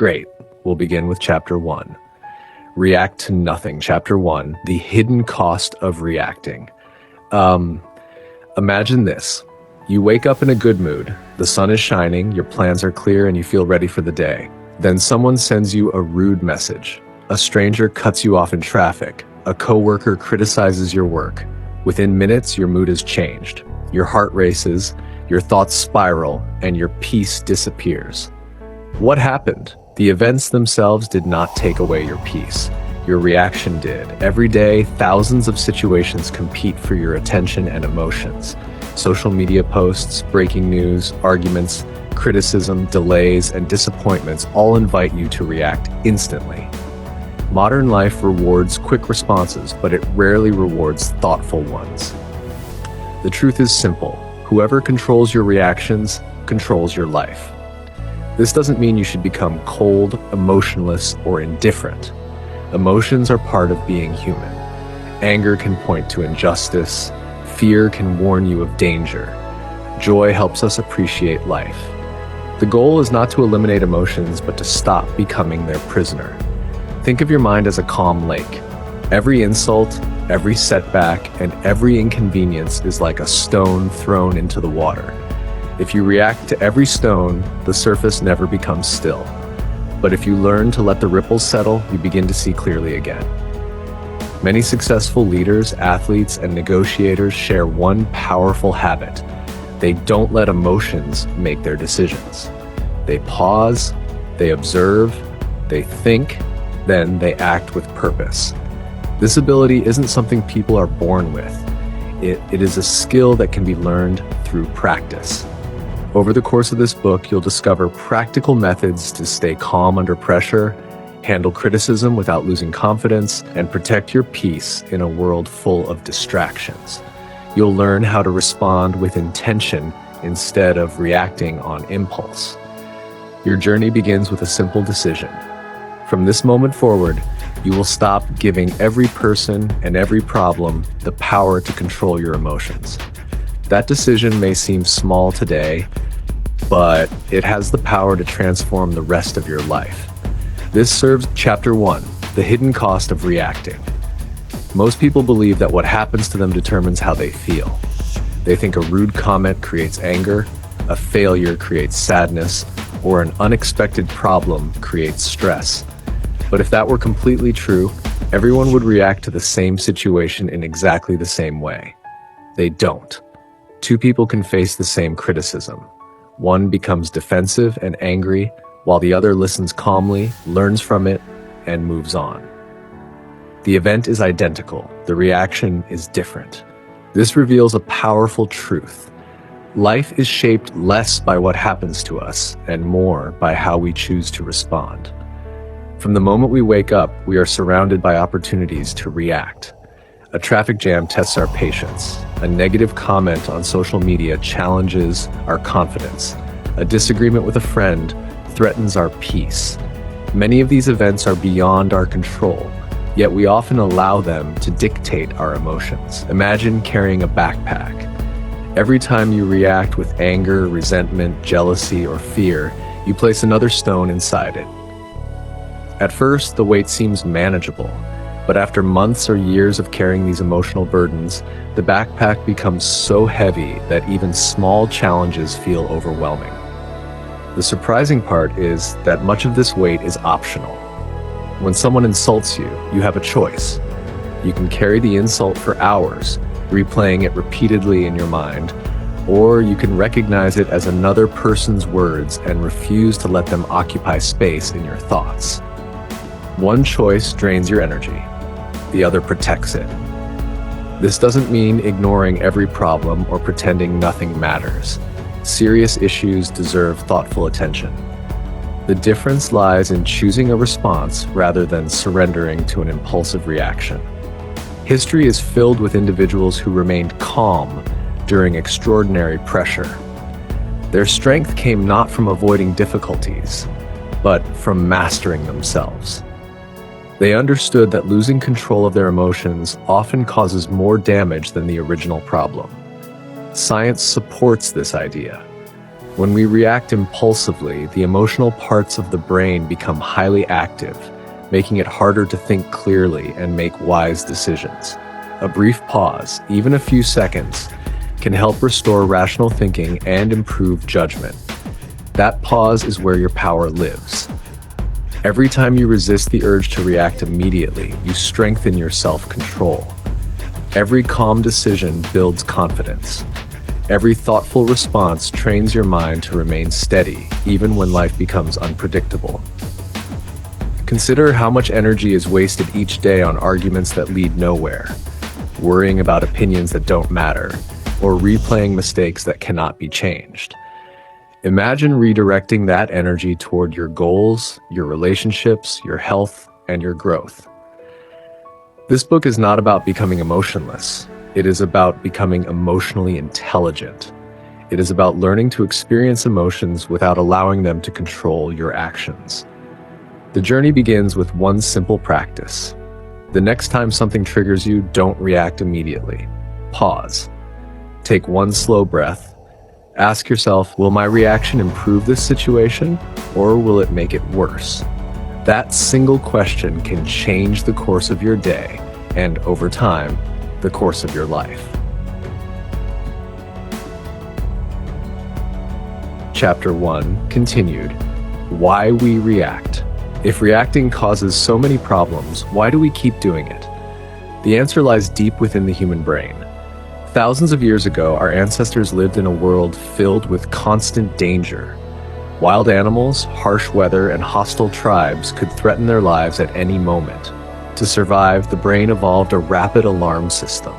Great. We'll begin with Chapter 1. React to Nothing. Chapter 1, The Hidden Cost of Reacting. Imagine this. You wake up in a good mood. The sun is shining, your plans are clear, and you feel ready for the day. Then someone sends you a rude message. A stranger cuts you off in traffic. A coworker criticizes your work. Within minutes, your mood has changed. Your heart races, your thoughts spiral, and your peace disappears. What happened? The events themselves did not take away your peace. Your reaction did. Every day, thousands of situations compete for your attention and emotions. Social media posts, breaking news, arguments, criticism, delays, and disappointments all invite you to react instantly. Modern life rewards quick responses, but it rarely rewards thoughtful ones. The truth is simple. Whoever controls your reactions controls your life. This doesn't mean you should become cold, emotionless, or indifferent. Emotions are part of being human. Anger can point to injustice. Fear can warn you of danger. Joy helps us appreciate life. The goal is not to eliminate emotions, but to stop becoming their prisoner. Think of your mind as a calm lake. Every insult, every setback, and every inconvenience is like a stone thrown into the water. If you react to every stone, the surface never becomes still. But if you learn to let the ripples settle, you begin to see clearly again. Many successful leaders, athletes, and negotiators share one powerful habit. They don't let emotions make their decisions. They pause, they observe, they think, then they act with purpose. This ability isn't something people are born with. It is a skill that can be learned through practice. Over the course of this book, you'll discover practical methods to stay calm under pressure, handle criticism without losing confidence, and protect your peace in a world full of distractions. You'll learn how to respond with intention instead of reacting on impulse. Your journey begins with a simple decision. From this moment forward, you will stop giving every person and every problem the power to control your emotions. That decision may seem small today, but it has the power to transform the rest of your life. This serves Chapter 1, The Hidden Cost of Reacting. Most people believe that what happens to them determines how they feel. They think a rude comment creates anger, a failure creates sadness, or an unexpected problem creates stress. But if that were completely true, everyone would react to the same situation in exactly the same way. They don't. Two people can face the same criticism. One becomes defensive and angry, while the other listens calmly, learns from it, and moves on. The event is identical. The reaction is different. This reveals a powerful truth. Life is shaped less by what happens to us and more by how we choose to respond. From the moment we wake up, we are surrounded by opportunities to react. A traffic jam tests our patience. A negative comment on social media challenges our confidence. A disagreement with a friend threatens our peace. Many of these events are beyond our control, yet we often allow them to dictate our emotions. Imagine carrying a backpack. Every time you react with anger, resentment, jealousy, or fear, you place another stone inside it. At first, the weight seems manageable. But after months or years of carrying these emotional burdens, the backpack becomes so heavy that even small challenges feel overwhelming. The surprising part is that much of this weight is optional. When someone insults you, you have a choice. You can carry the insult for hours, replaying it repeatedly in your mind, or you can recognize it as another person's words and refuse to let them occupy space in your thoughts. One choice drains your energy. The other protects it. This doesn't mean ignoring every problem or pretending nothing matters. Serious issues deserve thoughtful attention. The difference lies in choosing a response rather than surrendering to an impulsive reaction. History is filled with individuals who remained calm during extraordinary pressure. Their strength came not from avoiding difficulties, but from mastering themselves. They understood that losing control of their emotions often causes more damage than the original problem. Science supports this idea. When we react impulsively, the emotional parts of the brain become highly active, making it harder to think clearly and make wise decisions. A brief pause, even a few seconds, can help restore rational thinking and improve judgment. That pause is where your power lives. Every time you resist the urge to react immediately, you strengthen your self-control. Every calm decision builds confidence. Every thoughtful response trains your mind to remain steady, even when life becomes unpredictable. Consider how much energy is wasted each day on arguments that lead nowhere, worrying about opinions that don't matter, or replaying mistakes that cannot be changed. Imagine redirecting that energy toward your goals, your relationships, your health, and your growth. This book is not about becoming emotionless. It is about becoming emotionally intelligent. It is about learning to experience emotions without allowing them to control your actions. The journey begins with one simple practice. The next time something triggers you, don't react immediately. Pause. Take one slow breath. Ask yourself, will my reaction improve this situation, or will it make it worse? That single question can change the course of your day and, over time, the course of your life. Chapter 1, continued. Why we react. If reacting causes so many problems, why do we keep doing it? The answer lies deep within the human brain. Thousands of years ago, our ancestors lived in a world filled with constant danger. Wild animals, harsh weather, and hostile tribes could threaten their lives at any moment. To survive, the brain evolved a rapid alarm system.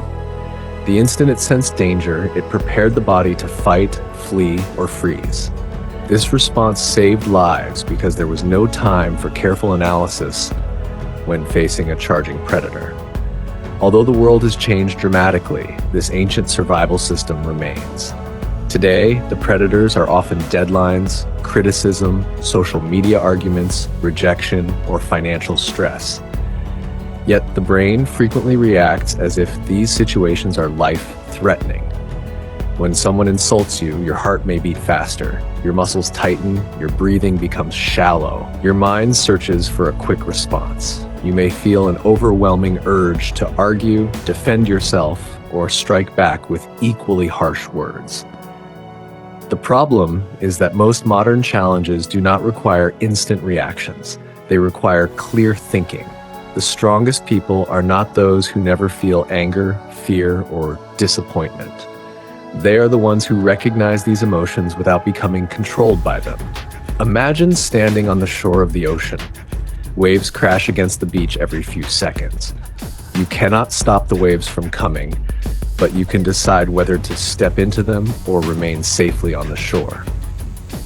The instant it sensed danger, it prepared the body to fight, flee, or freeze. This response saved lives because there was no time for careful analysis when facing a charging predator. Although the world has changed dramatically, this ancient survival system remains. Today, the predators are often deadlines, criticism, social media arguments, rejection, or financial stress. Yet the brain frequently reacts as if these situations are life-threatening. When someone insults you, your heart may beat faster, your muscles tighten, your breathing becomes shallow, your mind searches for a quick response. You may feel an overwhelming urge to argue, defend yourself, or strike back with equally harsh words. The problem is that most modern challenges do not require instant reactions. They require clear thinking. The strongest people are not those who never feel anger, fear, or disappointment. They are the ones who recognize these emotions without becoming controlled by them. Imagine standing on the shore of the ocean. Waves crash against the beach every few seconds. You cannot stop the waves from coming, but you can decide whether to step into them or remain safely on the shore.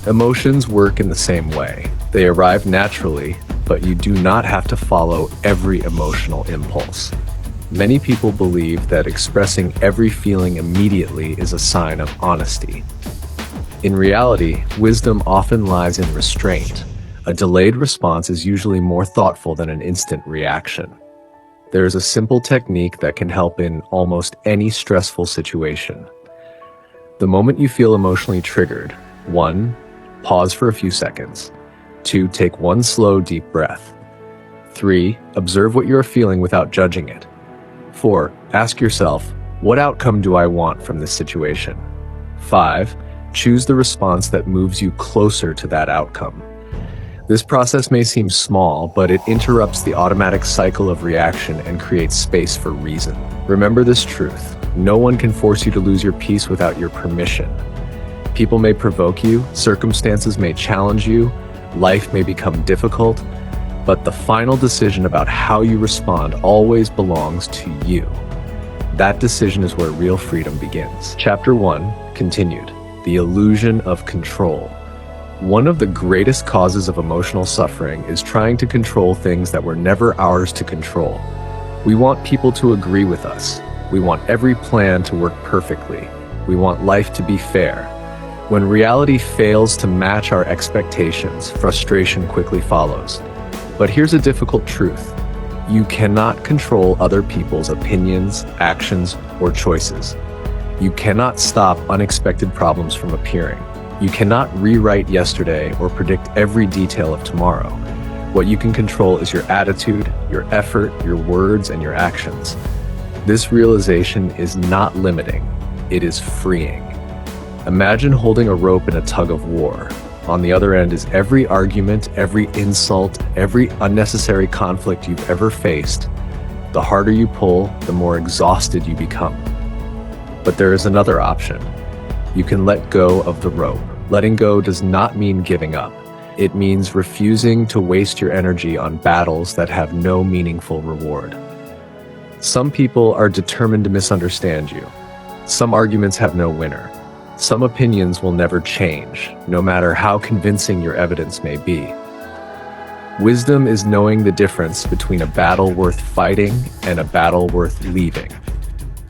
Emotions work in the same way. They arrive naturally, but you do not have to follow every emotional impulse. Many people believe that expressing every feeling immediately is a sign of honesty. In reality, wisdom often lies in restraint. A delayed response is usually more thoughtful than an instant reaction. There is a simple technique that can help in almost any stressful situation. The moment you feel emotionally triggered, 1. Pause for a few seconds. 2. Take one slow, deep breath. 3. Observe what you are feeling without judging it. 4. Ask yourself, what outcome do I want from this situation? 5. Choose the response that moves you closer to that outcome. This process may seem small, but it interrupts the automatic cycle of reaction and creates space for reason. Remember this truth: no one can force you to lose your peace without your permission. People may provoke you, circumstances may challenge you, life may become difficult, but the final decision about how you respond always belongs to you. That decision is where real freedom begins. Chapter 1, continued. The illusion of control. One of the greatest causes of emotional suffering is trying to control things that were never ours to control. We want people to agree with us. We want every plan to work perfectly. We want life to be fair. When reality fails to match our expectations, frustration quickly follows. But here's a difficult truth. You cannot control other people's opinions, actions, or choices. You cannot stop unexpected problems from appearing. You cannot rewrite yesterday or predict every detail of tomorrow. What you can control is your attitude, your effort, your words, and your actions. This realization is not limiting, it is freeing. Imagine holding a rope in a tug of war. On the other end is every argument, every insult, every unnecessary conflict you've ever faced. The harder you pull, the more exhausted you become. But there is another option. You can let go of the rope. Letting go does not mean giving up. It means refusing to waste your energy on battles that have no meaningful reward. Some people are determined to misunderstand you. Some arguments have no winner. Some opinions will never change, no matter how convincing your evidence may be. Wisdom is knowing the difference between a battle worth fighting and a battle worth leaving.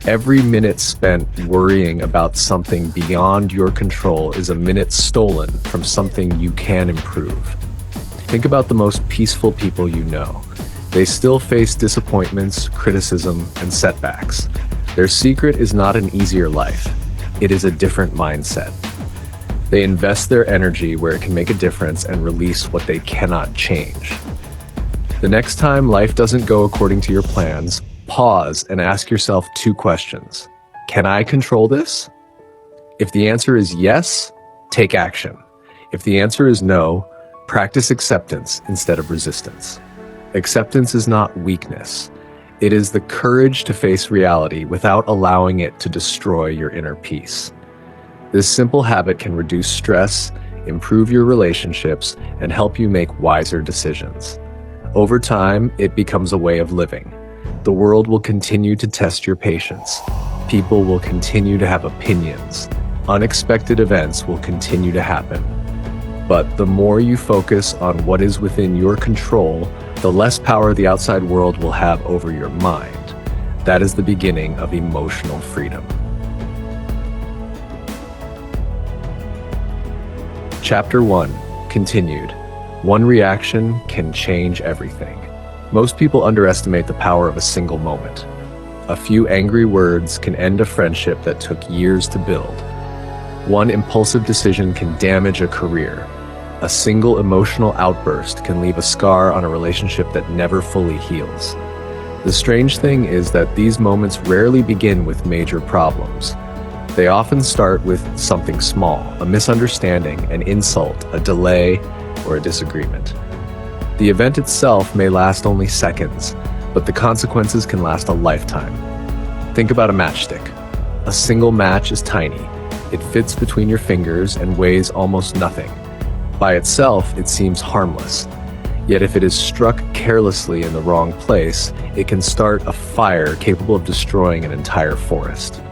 Every minute spent worrying about something beyond your control is a minute stolen from something you can improve. Think about the most peaceful people you know. They still face disappointments, criticism, and setbacks. Their secret is not an easier life. It is a different mindset. They invest their energy where it can make a difference and release what they cannot change. The next time life doesn't go according to your plans, pause and ask yourself 2 questions. Can I control this? If the answer is yes, take action. If the answer is no, practice acceptance instead of resistance. Acceptance is not weakness. It is the courage to face reality without allowing it to destroy your inner peace. This simple habit can reduce stress, improve your relationships, and help you make wiser decisions. Over time, it becomes a way of living. The world will continue to test your patience. People will continue to have opinions. Unexpected events will continue to happen. But the more you focus on what is within your control, the less power the outside world will have over your mind. That is the beginning of emotional freedom. Chapter 1, continued. One reaction can change everything. Most people underestimate the power of a single moment. A few angry words can end a friendship that took years to build. One impulsive decision can damage a career. A single emotional outburst can leave a scar on a relationship that never fully heals. The strange thing is that these moments rarely begin with major problems. They often start with something small, a misunderstanding, an insult, a delay, or a disagreement. The event itself may last only seconds, but the consequences can last a lifetime. Think about a matchstick. A single match is tiny. It fits between your fingers and weighs almost nothing. By itself, it seems harmless. Yet if it is struck carelessly in the wrong place, it can start a fire capable of destroying an entire forest.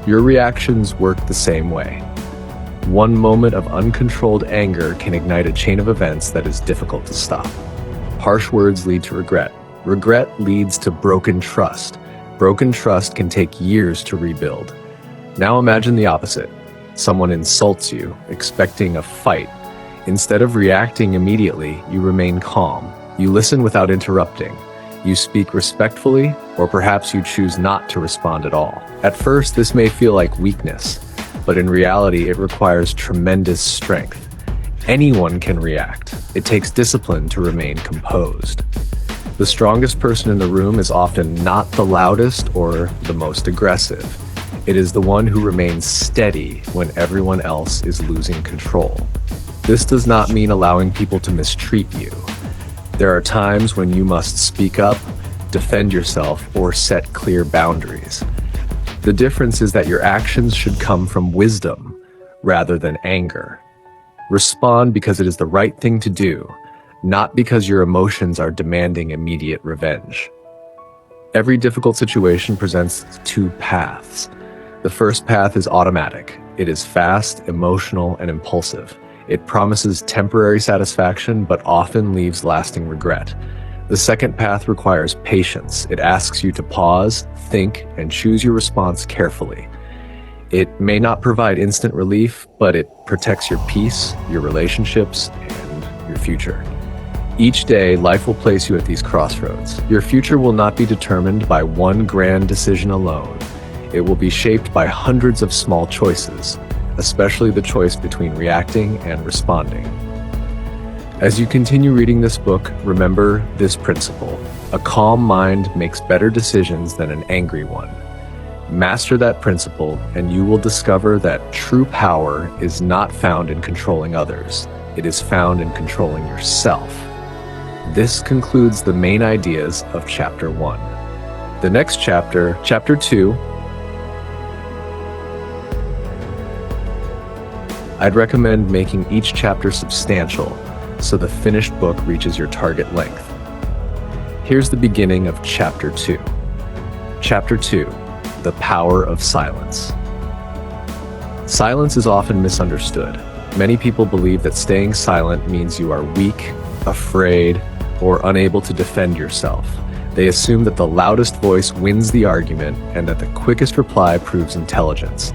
Your reactions work the same way. One moment of uncontrolled anger can ignite a chain of events that is difficult to stop. Harsh words lead to regret. Regret leads to broken trust. Broken trust can take years to rebuild. Now imagine the opposite. Someone insults you, expecting a fight. Instead of reacting immediately, you remain calm. You listen without interrupting. You speak respectfully, or perhaps you choose not to respond at all. At first, this may feel like weakness, but in reality, it requires tremendous strength. Anyone can react. It takes discipline to remain composed. The strongest person in the room is often not the loudest or the most aggressive. It is the one who remains steady when everyone else is losing control. This does not mean allowing people to mistreat you. There are times when you must speak up, defend yourself, or set clear boundaries. The difference is that your actions should come from wisdom rather than anger. Respond because it is the right thing to do, not because your emotions are demanding immediate revenge. Every difficult situation presents 2 paths. The first path is automatic. It is fast, emotional, and impulsive. It promises temporary satisfaction, but often leaves lasting regret. The second path requires patience. It asks you to pause, think, and choose your response carefully. It may not provide instant relief, but it protects your peace, your relationships, and your future. Each day, life will place you at these crossroads. Your future will not be determined by one grand decision alone. It will be shaped by hundreds of small choices. especially the choice between reacting and responding. As you continue reading this book, remember this principle: a calm mind makes better decisions than an angry one. Master that principle, and you will discover that true power is not found in controlling others. It is found in controlling yourself. This concludes the main ideas of Chapter 1. The next chapter, Chapter 2, I'd recommend making each chapter substantial so the finished book reaches your target length. Here's the beginning of Chapter 2. Chapter 2, The Power of Silence. Silence is often misunderstood. Many people believe that staying silent means you are weak, afraid, or unable to defend yourself. They assume that the loudest voice wins the argument and that the quickest reply proves intelligence.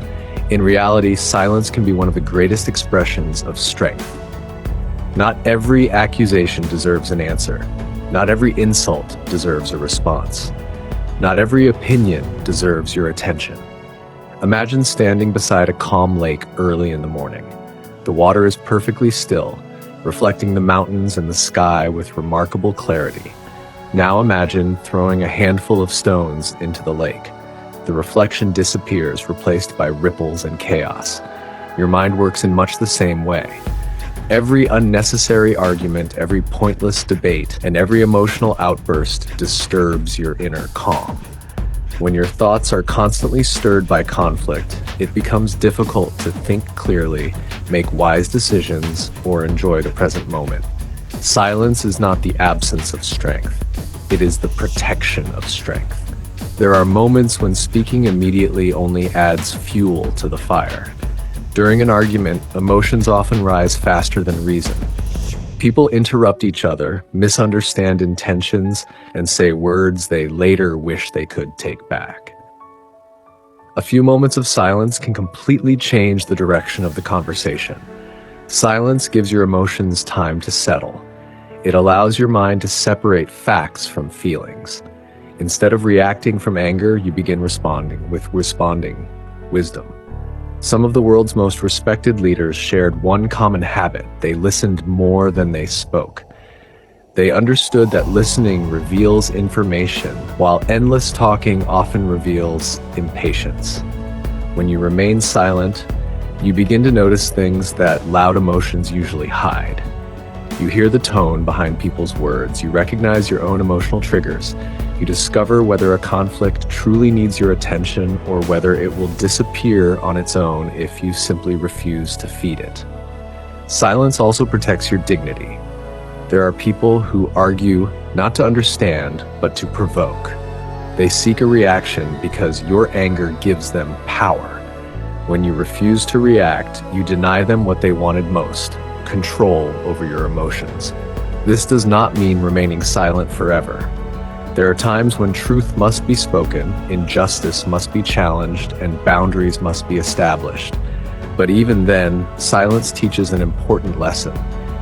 In reality, silence can be one of the greatest expressions of strength. Not every accusation deserves an answer. Not every insult deserves a response. Not every opinion deserves your attention. Imagine standing beside a calm lake early in the morning. The water is perfectly still, reflecting the mountains and the sky with remarkable clarity. Now imagine throwing a handful of stones into the lake. The reflection disappears, replaced by ripples and chaos. Your mind works in much the same way. Every unnecessary argument, every pointless debate, and every emotional outburst disturbs your inner calm. When your thoughts are constantly stirred by conflict, it becomes difficult to think clearly, make wise decisions, or enjoy the present moment. Silence is not the absence of strength. It is the protection of strength. There are moments when speaking immediately only adds fuel to the fire. During an argument, emotions often rise faster than reason. People interrupt each other, misunderstand intentions, and say words they later wish they could take back. A few moments of silence can completely change the direction of the conversation. Silence gives your emotions time to settle. It allows your mind to separate facts from feelings. Instead of reacting from anger, you begin responding with wisdom. Some of the world's most respected leaders shared one common habit: they listened more than they spoke. They understood that listening reveals information, while endless talking often reveals impatience. When you remain silent, you begin to notice things that loud emotions usually hide. You hear the tone behind people's words, you recognize your own emotional triggers, you discover whether a conflict truly needs your attention or whether it will disappear on its own if you simply refuse to feed it. Silence also protects your dignity. There are people who argue not to understand, but to provoke. They seek a reaction because your anger gives them power. When you refuse to react, you deny them what they wanted most: control over your emotions. This does not mean remaining silent forever. There are times when truth must be spoken, injustice must be challenged, and boundaries must be established. But even then, silence teaches an important lesson.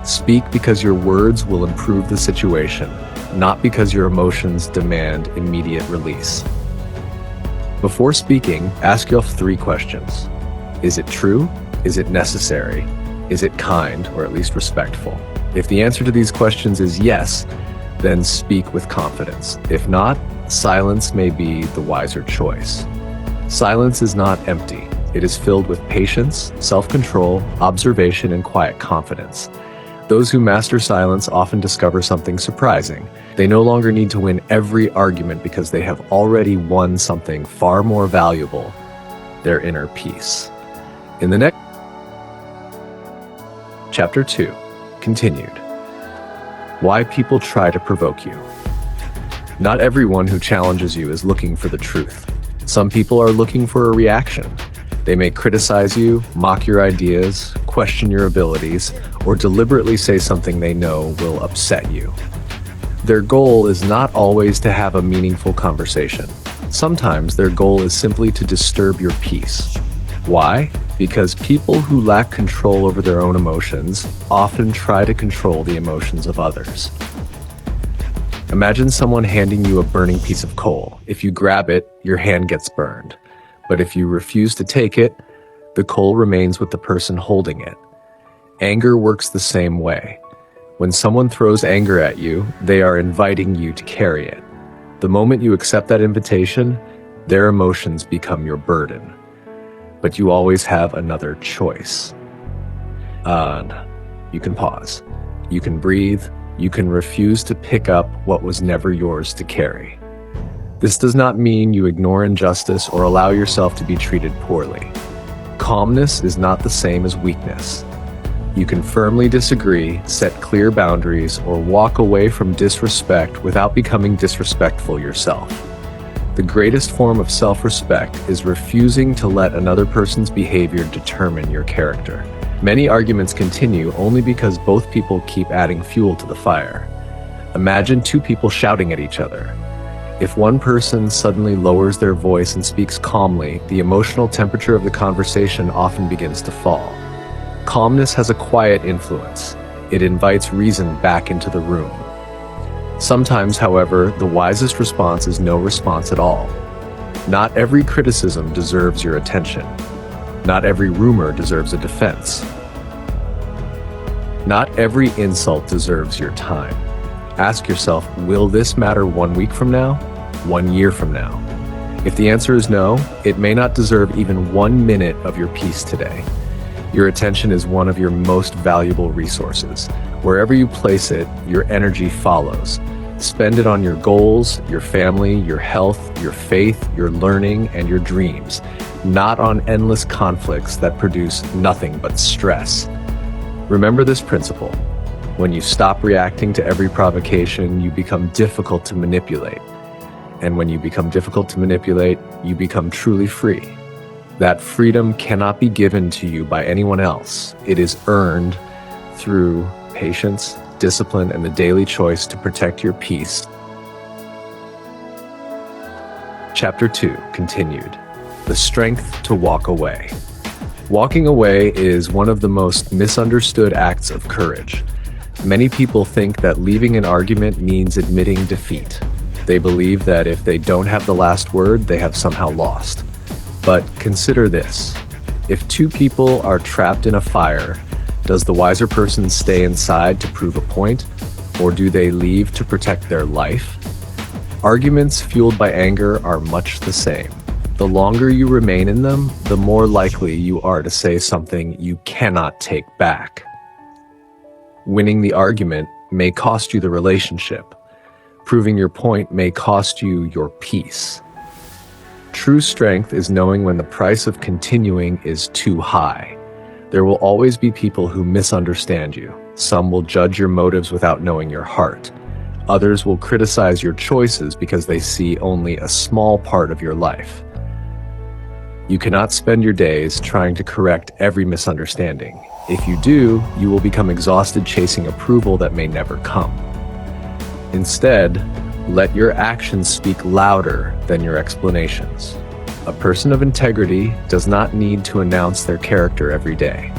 Speak because your words will improve the situation, not because your emotions demand immediate release. Before speaking, ask yourself 3 questions. Is it true? Is it necessary? Is it kind, or at least respectful? If the answer to these questions is yes, then speak with confidence. If not, silence may be the wiser choice. Silence is not empty. It is filled with patience, self-control, observation, and quiet confidence. Those who master silence often discover something surprising. They no longer need to win every argument because they have already won something far more valuable: their inner peace. In the next Chapter 2, continued. Why people try to provoke you. Not everyone who challenges you is looking for the truth. Some people are looking for a reaction. They may criticize you, mock your ideas, question your abilities, or deliberately say something they know will upset you. Their goal is not always to have a meaningful conversation. Sometimes their goal is simply to disturb your peace. Why? Because people who lack control over their own emotions often try to control the emotions of others. Imagine someone handing you a burning piece of coal. If you grab it, your hand gets burned. But if you refuse to take it, The coal remains with the person holding it. Anger works the same way. When someone throws anger at you, they are inviting you to carry it. The moment you accept that invitation, their emotions become your burden. But you always have another choice. You can pause. You can breathe. You can refuse to pick up what was never yours to carry. This does not mean you ignore injustice or allow yourself to be treated poorly. Calmness is not the same as weakness. You can firmly disagree, set clear boundaries, or walk away from disrespect without becoming disrespectful yourself. The greatest form of self-respect is refusing to let another person's behavior determine your character. Many arguments continue only because both people keep adding fuel to the fire. Imagine two people shouting at each other. If one person suddenly lowers their voice and speaks calmly, the emotional temperature of the conversation often begins to fall. Calmness has a quiet influence. It invites reason back into the room. Sometimes, however, the wisest response is no response at all. Not every criticism deserves your attention. Not every rumor deserves a defense. Not every insult deserves your time. Ask yourself, will this matter 1 week from now? 1 year from now? If the answer is no, it may not deserve even 1 minute of your peace today. Your attention is one of your most valuable resources. Wherever you place it, your energy follows. Spend it on your goals, your family, your health, your faith, your learning, and your dreams, not on endless conflicts that produce nothing but stress. Remember this principle. When you stop reacting to every provocation, you become difficult to manipulate. And when you become difficult to manipulate, you become truly free. That freedom cannot be given to you by anyone else. It is earned through patience, discipline, and the daily choice to protect your peace. Chapter 2, continued. The strength to walk away. Walking away is one of the most misunderstood acts of courage. Many people think that leaving an argument means admitting defeat. They believe that if they don't have the last word, they have somehow lost. But consider this. If two people are trapped in a fire, does the wiser person stay inside to prove a point, or do they leave to protect their life? Arguments fueled by anger are much the same. The longer you remain in them, the more likely you are to say something you cannot take back. Winning the argument may cost you the relationship. Proving your point may cost you your peace. True strength is knowing when the price of continuing is too high. There will always be people who misunderstand you. Some will judge your motives without knowing your heart. Others will criticize your choices because they see only a small part of your life. You cannot spend your days trying to correct every misunderstanding. If you do, you will become exhausted chasing approval that may never come. Instead, let your actions speak louder than your explanations. A person of integrity does not need to announce their character every day.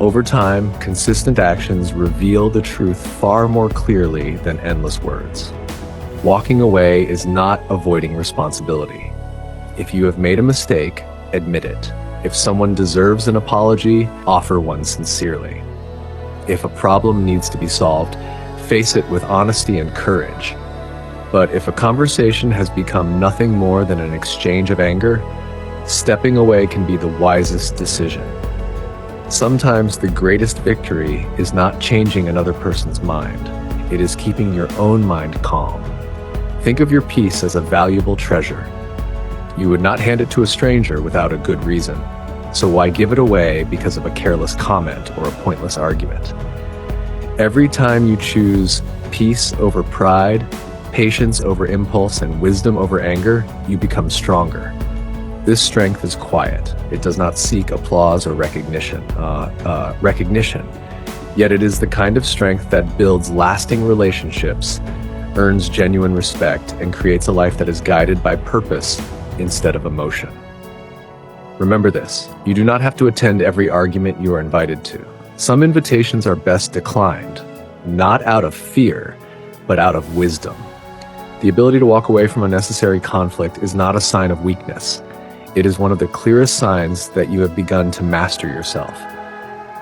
Over time, consistent actions reveal the truth far more clearly than endless words. Walking away is not avoiding responsibility. If you have made a mistake, admit it. If someone deserves an apology, offer one sincerely. If a problem needs to be solved, face it with honesty and courage. But if a conversation has become nothing more than an exchange of anger, stepping away can be the wisest decision. Sometimes the greatest victory is not changing another person's mind. It is keeping your own mind calm. Think of your peace as a valuable treasure. You would not hand it to a stranger without a good reason. So why give it away because of a careless comment or a pointless argument? Every time you choose peace over pride, patience over impulse, and wisdom over anger, you become stronger. This strength is quiet. It does not seek applause or recognition. Yet it is the kind of strength that builds lasting relationships, earns genuine respect, and creates a life that is guided by purpose instead of emotion. Remember this, you do not have to attend every argument you are invited to. Some invitations are best declined, not out of fear, but out of wisdom. The ability to walk away from unnecessary conflict is not a sign of weakness. It is one of the clearest signs that you have begun to master yourself.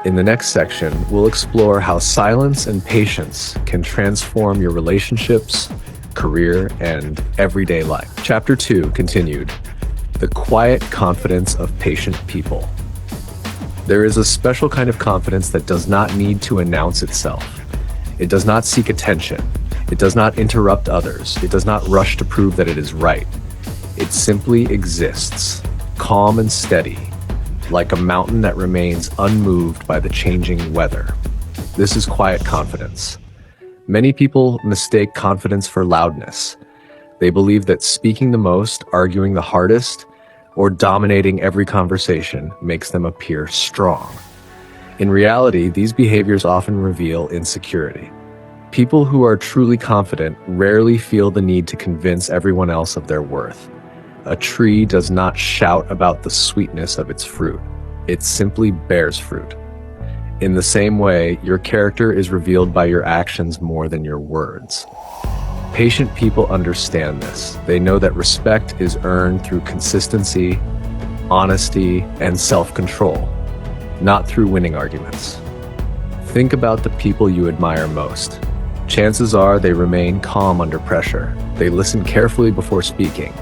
In the next section, we'll explore how silence and patience can transform your relationships, career, and everyday life. Chapter 2 continued, The Quiet Confidence of Patient People. There is a special kind of confidence that does not need to announce itself. It does not seek attention. It does not interrupt others. It does not rush to prove that it is right. It simply exists, calm and steady, like a mountain that remains unmoved by the changing weather. This is quiet confidence. Many people mistake confidence for loudness. They believe that speaking the most, arguing the hardest, or dominating every conversation makes them appear strong. In reality, these behaviors often reveal insecurity. People who are truly confident rarely feel the need to convince everyone else of their worth. A tree does not shout about the sweetness of its fruit. It simply bears fruit. In the same way, your character is revealed by your actions more than your words. Patient people understand this. They know that respect is earned through consistency, honesty, and self-control, not through winning arguments. Think about the people you admire most. Chances are they remain calm under pressure. They listen carefully before speaking.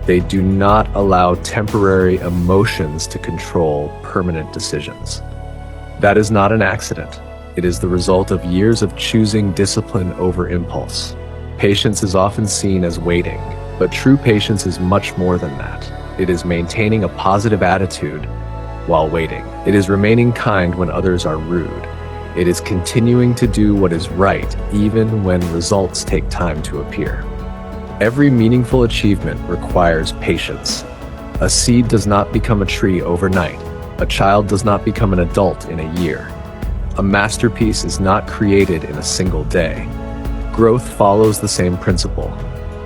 They do not allow temporary emotions to control permanent decisions. That is not an accident. It is the result of years of choosing discipline over impulse. Patience is often seen as waiting, but true patience is much more than that. It is maintaining a positive attitude while waiting. It is remaining kind when others are rude. It is continuing to do what is right, even when results take time to appear. Every meaningful achievement requires patience. A seed does not become a tree overnight. A child does not become an adult in a year. A masterpiece is not created in a single day. Growth follows the same principle.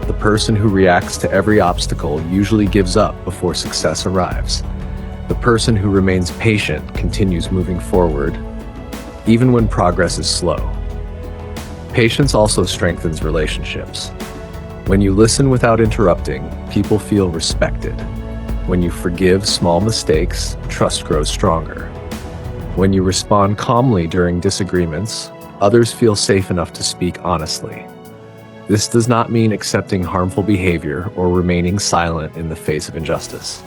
The person who reacts to every obstacle usually gives up before success arrives. The person who remains patient continues moving forward, even when progress is slow. Patience also strengthens relationships. When you listen without interrupting, people feel respected. When you forgive small mistakes, trust grows stronger. When you respond calmly during disagreements, others feel safe enough to speak honestly. This does not mean accepting harmful behavior or remaining silent in the face of injustice.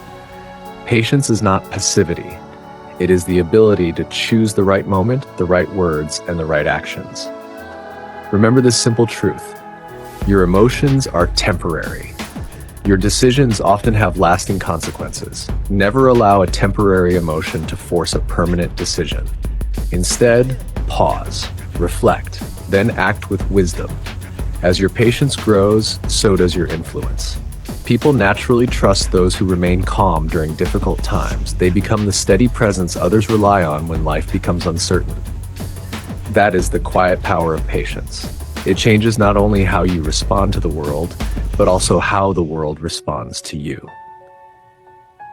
Patience is not passivity. It is the ability to choose the right moment, the right words, and the right actions. Remember this simple truth. Your emotions are temporary. Your decisions often have lasting consequences. Never allow a temporary emotion to force a permanent decision. Instead, pause, reflect, then act with wisdom. As your patience grows, so does your influence. People naturally trust those who remain calm during difficult times. They become the steady presence others rely on when life becomes uncertain. That is the quiet power of patience. It changes not only how you respond to the world, but also how the world responds to you.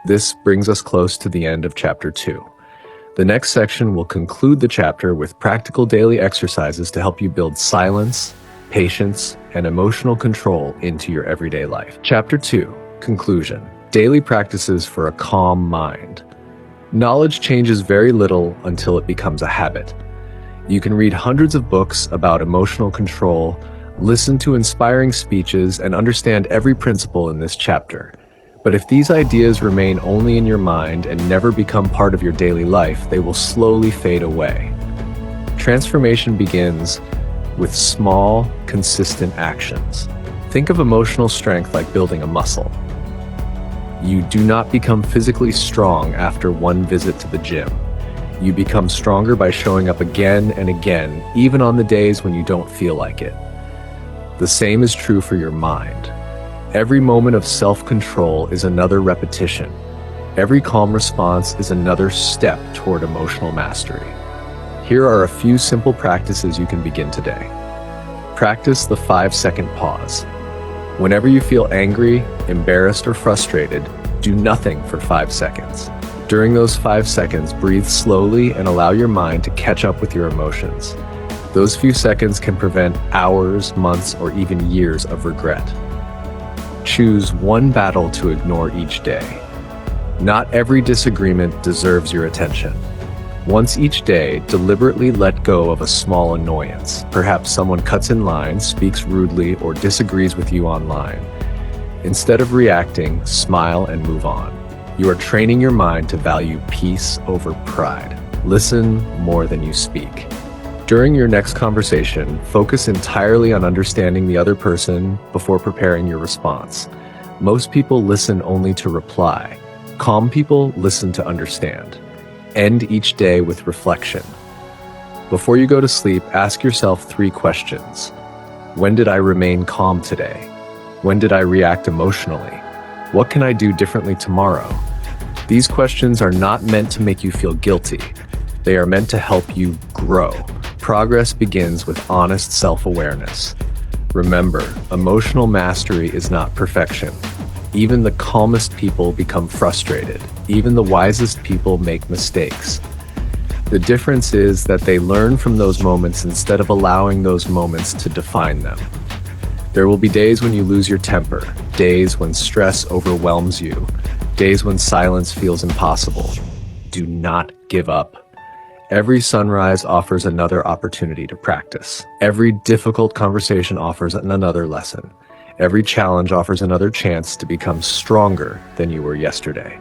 This brings us close to the end of Chapter 2. The next section will conclude the chapter with practical daily exercises to help you build silence, patience, and emotional control into your everyday life. Chapter 2, Conclusion. Daily practices for a calm mind. Knowledge changes very little until it becomes a habit. You can read hundreds of books about emotional control, listen to inspiring speeches, and understand every principle in this chapter. But if these ideas remain only in your mind and never become part of your daily life, they will slowly fade away. Transformation begins with small, consistent actions. Think of emotional strength like building a muscle. You do not become physically strong after one visit to the gym. You become stronger by showing up again and again, even on the days when you don't feel like it. The same is true for your mind. Every moment of self-control is another repetition. Every calm response is another step toward emotional mastery. Here are a few simple practices you can begin today. Practice the 5-second pause. Whenever you feel angry, embarrassed, or frustrated, do nothing for 5 seconds. During those 5 seconds, breathe slowly and allow your mind to catch up with your emotions. Those few seconds can prevent hours, months, or even years of regret. Choose one battle to ignore each day. Not every disagreement deserves your attention. Once each day, deliberately let go of a small annoyance. Perhaps someone cuts in line, speaks rudely, or disagrees with you online. Instead of reacting, smile and move on. You are training your mind to value peace over pride. Listen more than you speak. During your next conversation, focus entirely on understanding the other person before preparing your response. Most people listen only to reply. Calm people listen to understand. End each day with reflection. Before you go to sleep, ask yourself 3 questions. When did I remain calm today? When did I react emotionally? What can I do differently tomorrow? These questions are not meant to make you feel guilty. They are meant to help you grow. Progress begins with honest self-awareness. Remember, emotional mastery is not perfection. Even the calmest people become frustrated. Even the wisest people make mistakes. The difference is that they learn from those moments instead of allowing those moments to define them. There will be days when you lose your temper, days when stress overwhelms you, days when silence feels impossible. Do not give up. Every sunrise offers another opportunity to practice. Every difficult conversation offers another lesson. Every challenge offers another chance to become stronger than you were yesterday.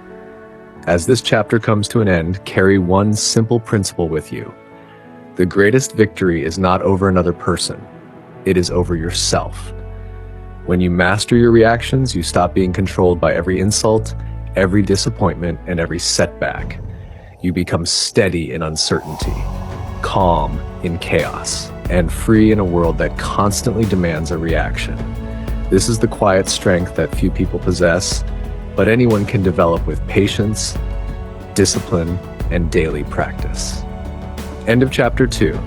As this chapter comes to an end, carry one simple principle with you. The greatest victory is not over another person. It is over yourself. When you master your reactions, you stop being controlled by every insult, every disappointment, and every setback. You become steady in uncertainty, calm in chaos, and free in a world that constantly demands a reaction. This is the quiet strength that few people possess, but anyone can develop with patience, discipline, and daily practice. End of chapter 2.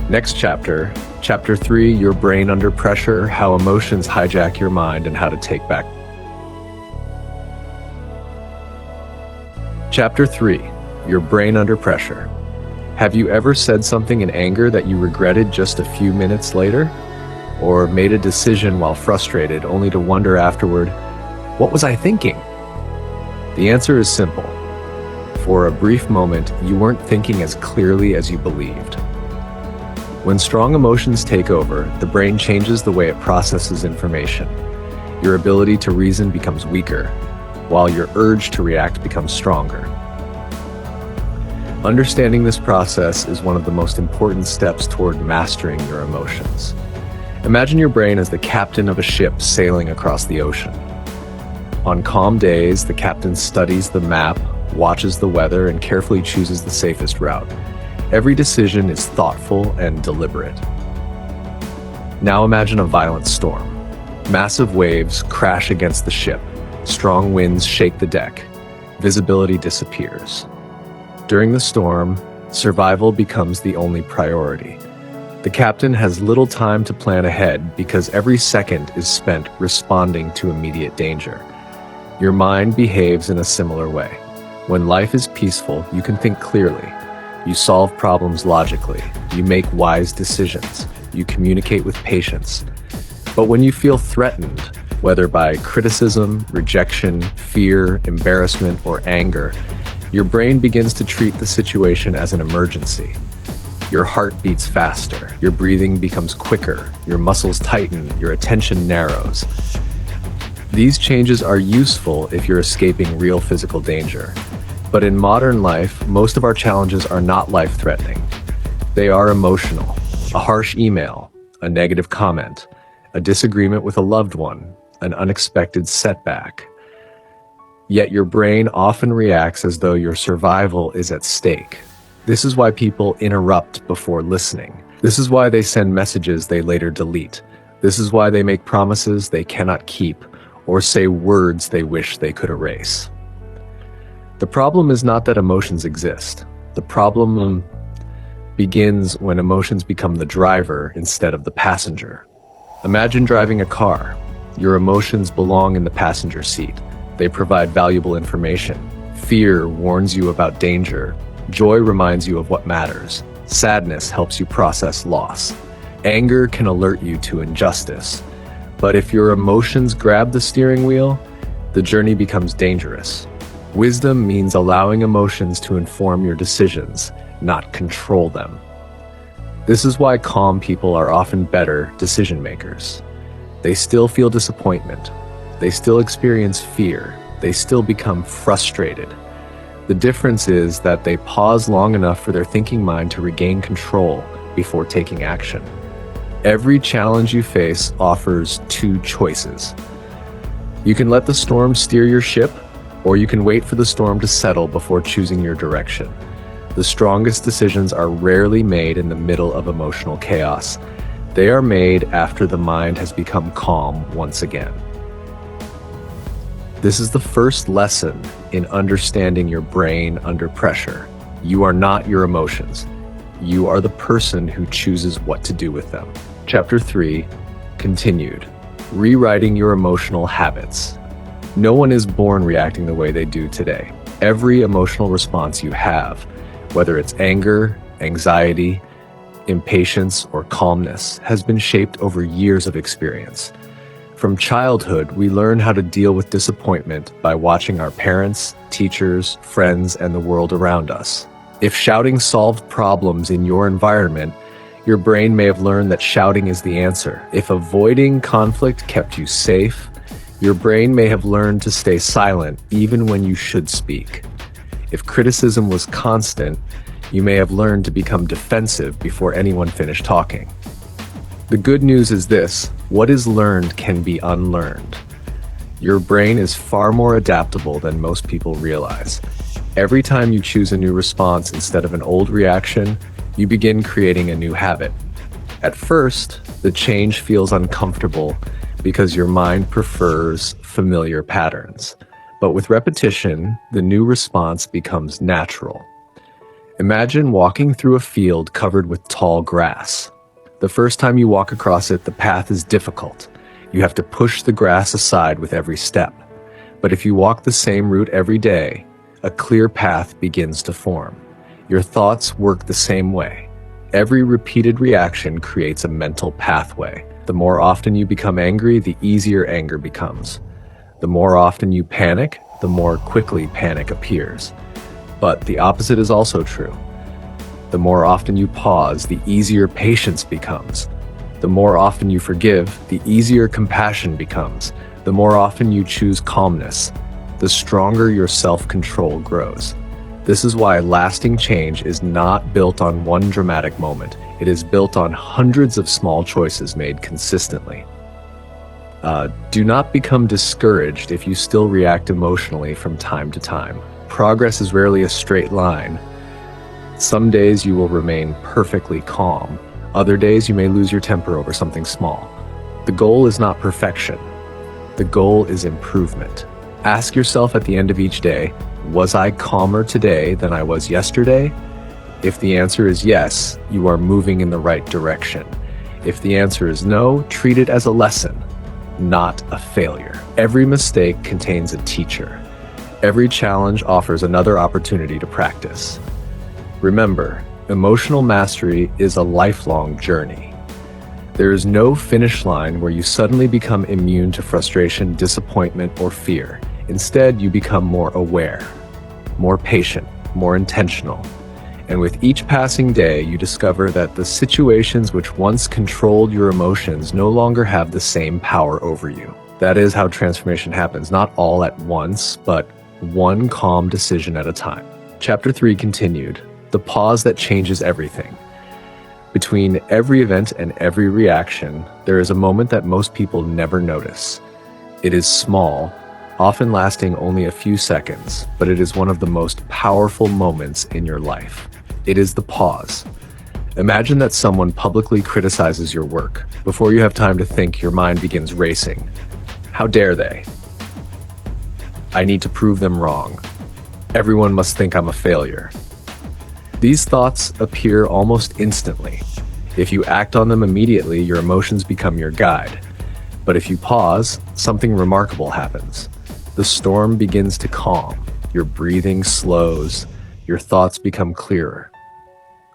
Next chapter, chapter 3, Your Brain Under Pressure, How Emotions Hijack Your Mind and How to Take Back. Chapter 3, Your Brain Under Pressure. Have you ever said something in anger that you regretted just a few minutes later? Or made a decision while frustrated only to wonder afterward, what was I thinking? The answer is simple. For a brief moment, you weren't thinking as clearly as you believed. When strong emotions take over, the brain changes the way it processes information. Your ability to reason becomes weaker, while your urge to react becomes stronger. Understanding this process is one of the most important steps toward mastering your emotions. Imagine your brain as the captain of a ship sailing across the ocean. On calm days, the captain studies the map, watches the weather, and carefully chooses the safest route. Every decision is thoughtful and deliberate. Now imagine a violent storm. Massive waves crash against the ship. Strong winds shake the deck. Visibility disappears. During the storm, survival becomes the only priority. The captain has little time to plan ahead because every second is spent responding to immediate danger. Your mind behaves in a similar way. When life is peaceful, you can think clearly. You solve problems logically. You make wise decisions. You communicate with patience. But when you feel threatened, whether by criticism, rejection, fear, embarrassment, or anger, your brain begins to treat the situation as an emergency. Your heart beats faster, your breathing becomes quicker, your muscles tighten, your attention narrows. These changes are useful if you're escaping real physical danger. But in modern life, most of our challenges are not life-threatening. They are emotional. A harsh email, a negative comment, a disagreement with a loved one, an unexpected setback. Yet your brain often reacts as though your survival is at stake. This is why people interrupt before listening. This is why they send messages they later delete. This is why they make promises they cannot keep or say words they wish they could erase. The problem is not that emotions exist. The problem begins when emotions become the driver instead of the passenger. Imagine driving a car. Your emotions belong in the passenger seat. They provide valuable information. Fear warns you about danger. Joy reminds you of what matters. Sadness helps you process loss. Anger can alert you to injustice. But if your emotions grab the steering wheel, the journey becomes dangerous. Wisdom means allowing emotions to inform your decisions, not control them. This is why calm people are often better decision makers. They still feel disappointment. They still experience fear. They still become frustrated. The difference is that they pause long enough for their thinking mind to regain control before taking action. Every challenge you face offers two choices. You can let the storm steer your ship, or you can wait for the storm to settle before choosing your direction. The strongest decisions are rarely made in the middle of emotional chaos. They are made after the mind has become calm once again. This is the first lesson in understanding your brain under pressure. You are not your emotions. You are the person who chooses what to do with them. Chapter 3, continued. Rewriting your emotional habits. No one is born reacting the way they do today. Every emotional response you have, whether it's anger, anxiety, impatience, or calmness, has been shaped over years of experience. From childhood, we learn how to deal with disappointment by watching our parents, teachers, friends, and the world around us. If shouting solved problems in your environment, your brain may have learned that shouting is the answer. If avoiding conflict kept you safe, your brain may have learned to stay silent even when you should speak. If criticism was constant, you may have learned to become defensive before anyone finished talking. The good news is this: what is learned can be unlearned. Your brain is far more adaptable than most people realize. Every time you choose a new response instead of an old reaction, you begin creating a new habit. At first, the change feels uncomfortable because your mind prefers familiar patterns. But with repetition, the new response becomes natural. Imagine walking through a field covered with tall grass. The first time you walk across it, the path is difficult. You have to push the grass aside with every step. But if you walk the same route every day, a clear path begins to form. Your thoughts work the same way. Every repeated reaction creates a mental pathway. The more often you become angry, the easier anger becomes. The more often you panic, the more quickly panic appears. But the opposite is also true. The more often you pause, the easier patience becomes. The more often you forgive, the easier compassion becomes. The more often you choose calmness, the stronger your self-control grows. This is why lasting change is not built on one dramatic moment. It is built on hundreds of small choices made consistently. Do not become discouraged if you still react emotionally from time to time. Progress is rarely a straight line. Some days you will remain perfectly calm. Other days you may lose your temper over something small. The goal is not perfection. The goal is improvement. Ask yourself at the end of each day, was I calmer today than I was yesterday? If the answer is yes, you are moving in the right direction. If the answer is no, treat it as a lesson, not a failure. Every mistake contains a teacher. Every challenge offers another opportunity to practice. Remember, emotional mastery is a lifelong journey. There is no finish line where you suddenly become immune to frustration, disappointment, or fear. Instead, you become more aware, more patient, more intentional. And with each passing day, you discover that the situations which once controlled your emotions no longer have the same power over you. That is how transformation happens, not all at once, but one calm decision at a time. Chapter 3 continued, the pause that changes everything. Between every event and every reaction, there is a moment that most people never notice. It is small, often lasting only a few seconds, but it is one of the most powerful moments in your life. It is the pause. Imagine that someone publicly criticizes your work. Before you have time to think, your mind begins racing. How dare they? I need to prove them wrong. Everyone must think I'm a failure. These thoughts appear almost instantly. If you act on them immediately, your emotions become your guide. But if you pause, something remarkable happens. The storm begins to calm, your breathing slows, your thoughts become clearer.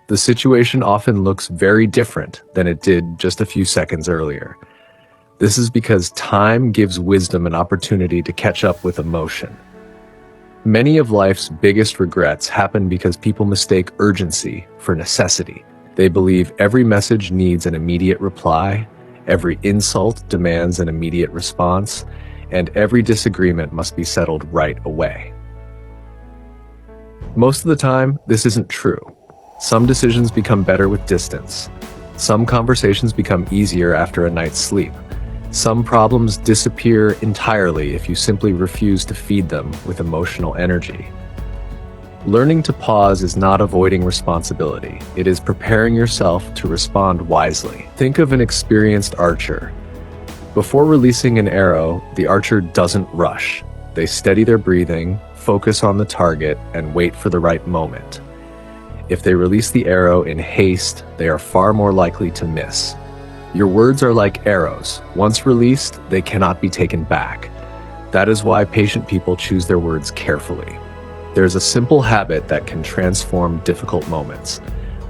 The situation often looks very different than it did just a few seconds earlier. This is because time gives wisdom an opportunity to catch up with emotion. Many of life's biggest regrets happen because people mistake urgency for necessity. They believe every message needs an immediate reply, every insult demands an immediate response, and every disagreement must be settled right away. Most of the time, this isn't true. Some decisions become better with distance. Some conversations become easier after a night's sleep. Some problems disappear entirely if you simply refuse to feed them with emotional energy. Learning to pause is not avoiding responsibility. It is preparing yourself to respond wisely. Think of an experienced archer. Before releasing an arrow, the archer doesn't rush. They steady their breathing, focus on the target, and wait for the right moment. If they release the arrow in haste, they are far more likely to miss. Your words are like arrows. Once released, they cannot be taken back. That is why patient people choose their words carefully. There's a simple habit that can transform difficult moments.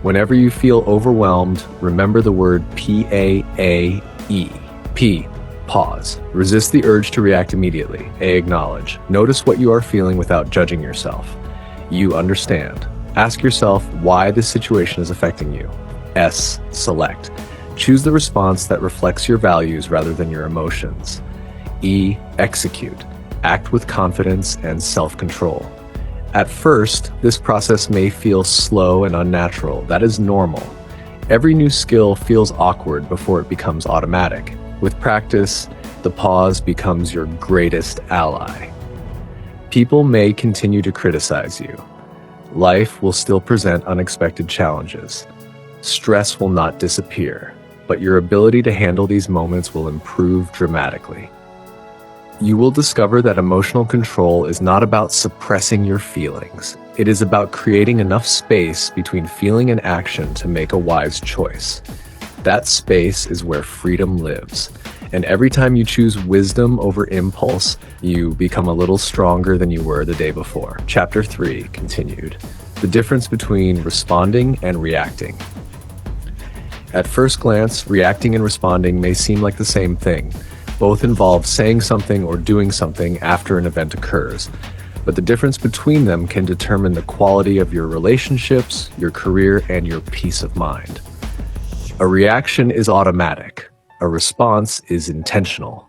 Whenever you feel overwhelmed, remember the word P-A-A-E. P, pause. Resist the urge to react immediately. A, acknowledge. Notice what you are feeling without judging yourself. U, understand. Ask yourself why this situation is affecting you. S, select. Choose the response that reflects your values rather than your emotions. E, execute. Act with confidence and self-control. At first, this process may feel slow and unnatural. That is normal. Every new skill feels awkward before it becomes automatic. With practice, the pause becomes your greatest ally. People may continue to criticize you. Life will still present unexpected challenges. Stress will not disappear, but your ability to handle these moments will improve dramatically. You will discover that emotional control is not about suppressing your feelings. It is about creating enough space between feeling and action to make a wise choice. That space is where freedom lives. And every time you choose wisdom over impulse, you become a little stronger than you were the day before. Chapter 3 continued. The difference between responding and reacting. At first glance, reacting and responding may seem like the same thing. Both involve saying something or doing something after an event occurs. But the difference between them can determine the quality of your relationships, your career, and your peace of mind. A reaction is automatic. A response is intentional.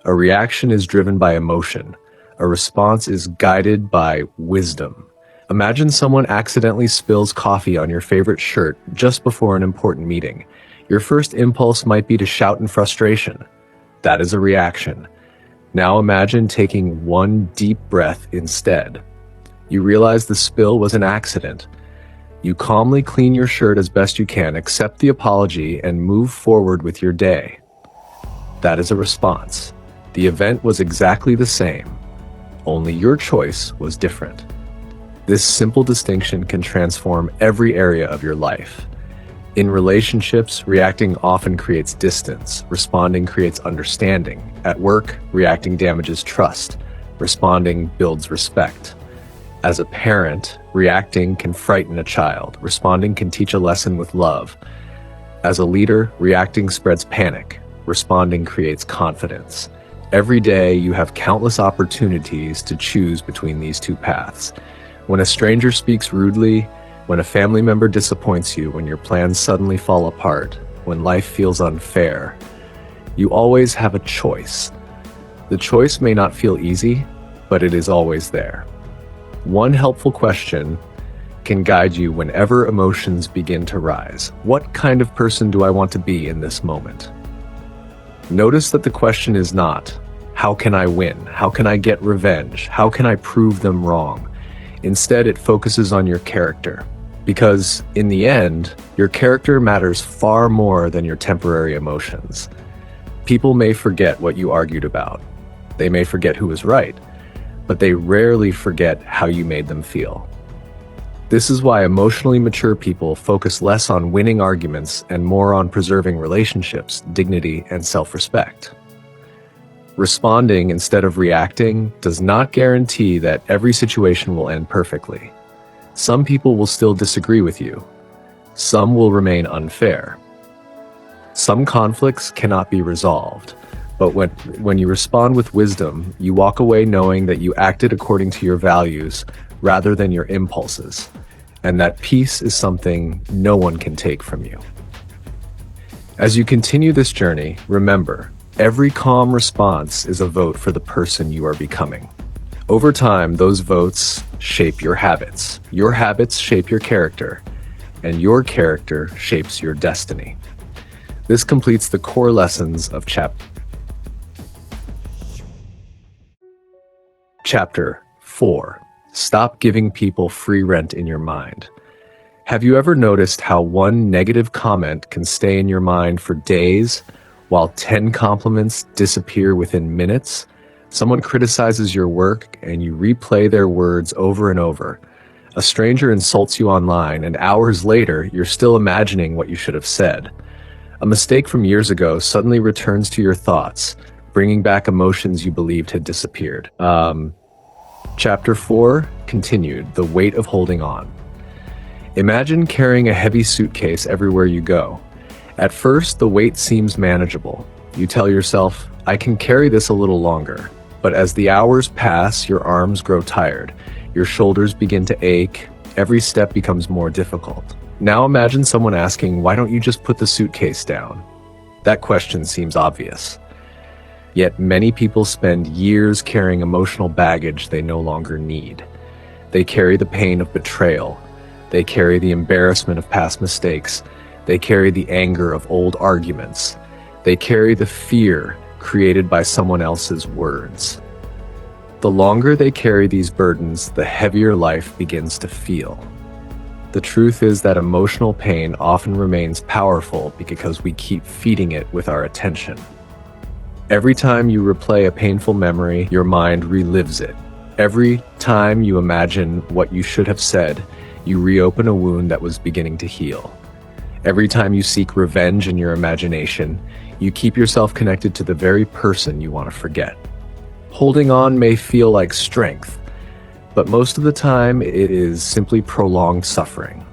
A reaction is driven by emotion. A response is guided by wisdom. Imagine someone accidentally spills coffee on your favorite shirt just before an important meeting. Your first impulse might be to shout in frustration. That is a reaction. Now imagine taking one deep breath instead. You realize the spill was an accident. You calmly clean your shirt as best you can, accept the apology, and move forward with your day. That is a response. The event was exactly the same, only your choice was different. This simple distinction can transform every area of your life. In relationships, reacting often creates distance. Responding creates understanding. At work, reacting damages trust. Responding builds respect. As a parent, reacting can frighten a child. Responding can teach a lesson with love. As a leader, reacting spreads panic. Responding creates confidence. Every day, you have countless opportunities to choose between these two paths. When a stranger speaks rudely, when a family member disappoints you, when your plans suddenly fall apart, when life feels unfair, you always have a choice. The choice may not feel easy, but it is always there. One helpful question can guide you whenever emotions begin to rise. What kind of person do I want to be in this moment? Notice that the question is not, how can I win? How can I get revenge? How can I prove them wrong? Instead, it focuses on your character. Because in the end, your character matters far more than your temporary emotions. People may forget what you argued about. They may forget who was right, but they rarely forget how you made them feel. This is why emotionally mature people focus less on winning arguments and more on preserving relationships, dignity, and self-respect. Responding instead of reacting does not guarantee that every situation will end perfectly. Some people will still disagree with you. Some will remain unfair. Some conflicts cannot be resolved, But when you respond with wisdom, you walk away knowing that you acted according to your values rather than your impulses. And that peace is something no one can take from you. As you continue this journey, remember, every calm response is a vote for the person you are becoming. Over time, those votes shape your habits shape your character, and your character shapes your destiny. This completes the core lessons of Chapter 4. Stop giving people free rent in your mind. Have you ever noticed how one negative comment can stay in your mind for days, while 10 compliments disappear within minutes? Someone criticizes your work and you replay their words over and over. A stranger insults you online and hours later, you're still imagining what you should have said. A mistake from years ago suddenly returns to your thoughts, bringing back emotions you believed had disappeared. Chapter 4, continued, the weight of holding on. Imagine carrying a heavy suitcase everywhere you go. At first, the weight seems manageable. You tell yourself, I can carry this a little longer. But as the hours pass, your arms grow tired. Your shoulders begin to ache. Every step becomes more difficult. Now imagine someone asking, why don't you just put the suitcase down? That question seems obvious. Yet many people spend years carrying emotional baggage they no longer need. They carry the pain of betrayal. They carry the embarrassment of past mistakes. They carry the anger of old arguments. They carry the fear created by someone else's words. The longer they carry these burdens, the heavier life begins to feel. The truth is that emotional pain often remains powerful because we keep feeding it with our attention. Every time you replay a painful memory, your mind relives it. Every time you imagine what you should have said, you reopen a wound that was beginning to heal. Every time you seek revenge in your imagination, you keep yourself connected to the very person you want to forget. Holding on may feel like strength, but most of the time it is simply prolonged suffering.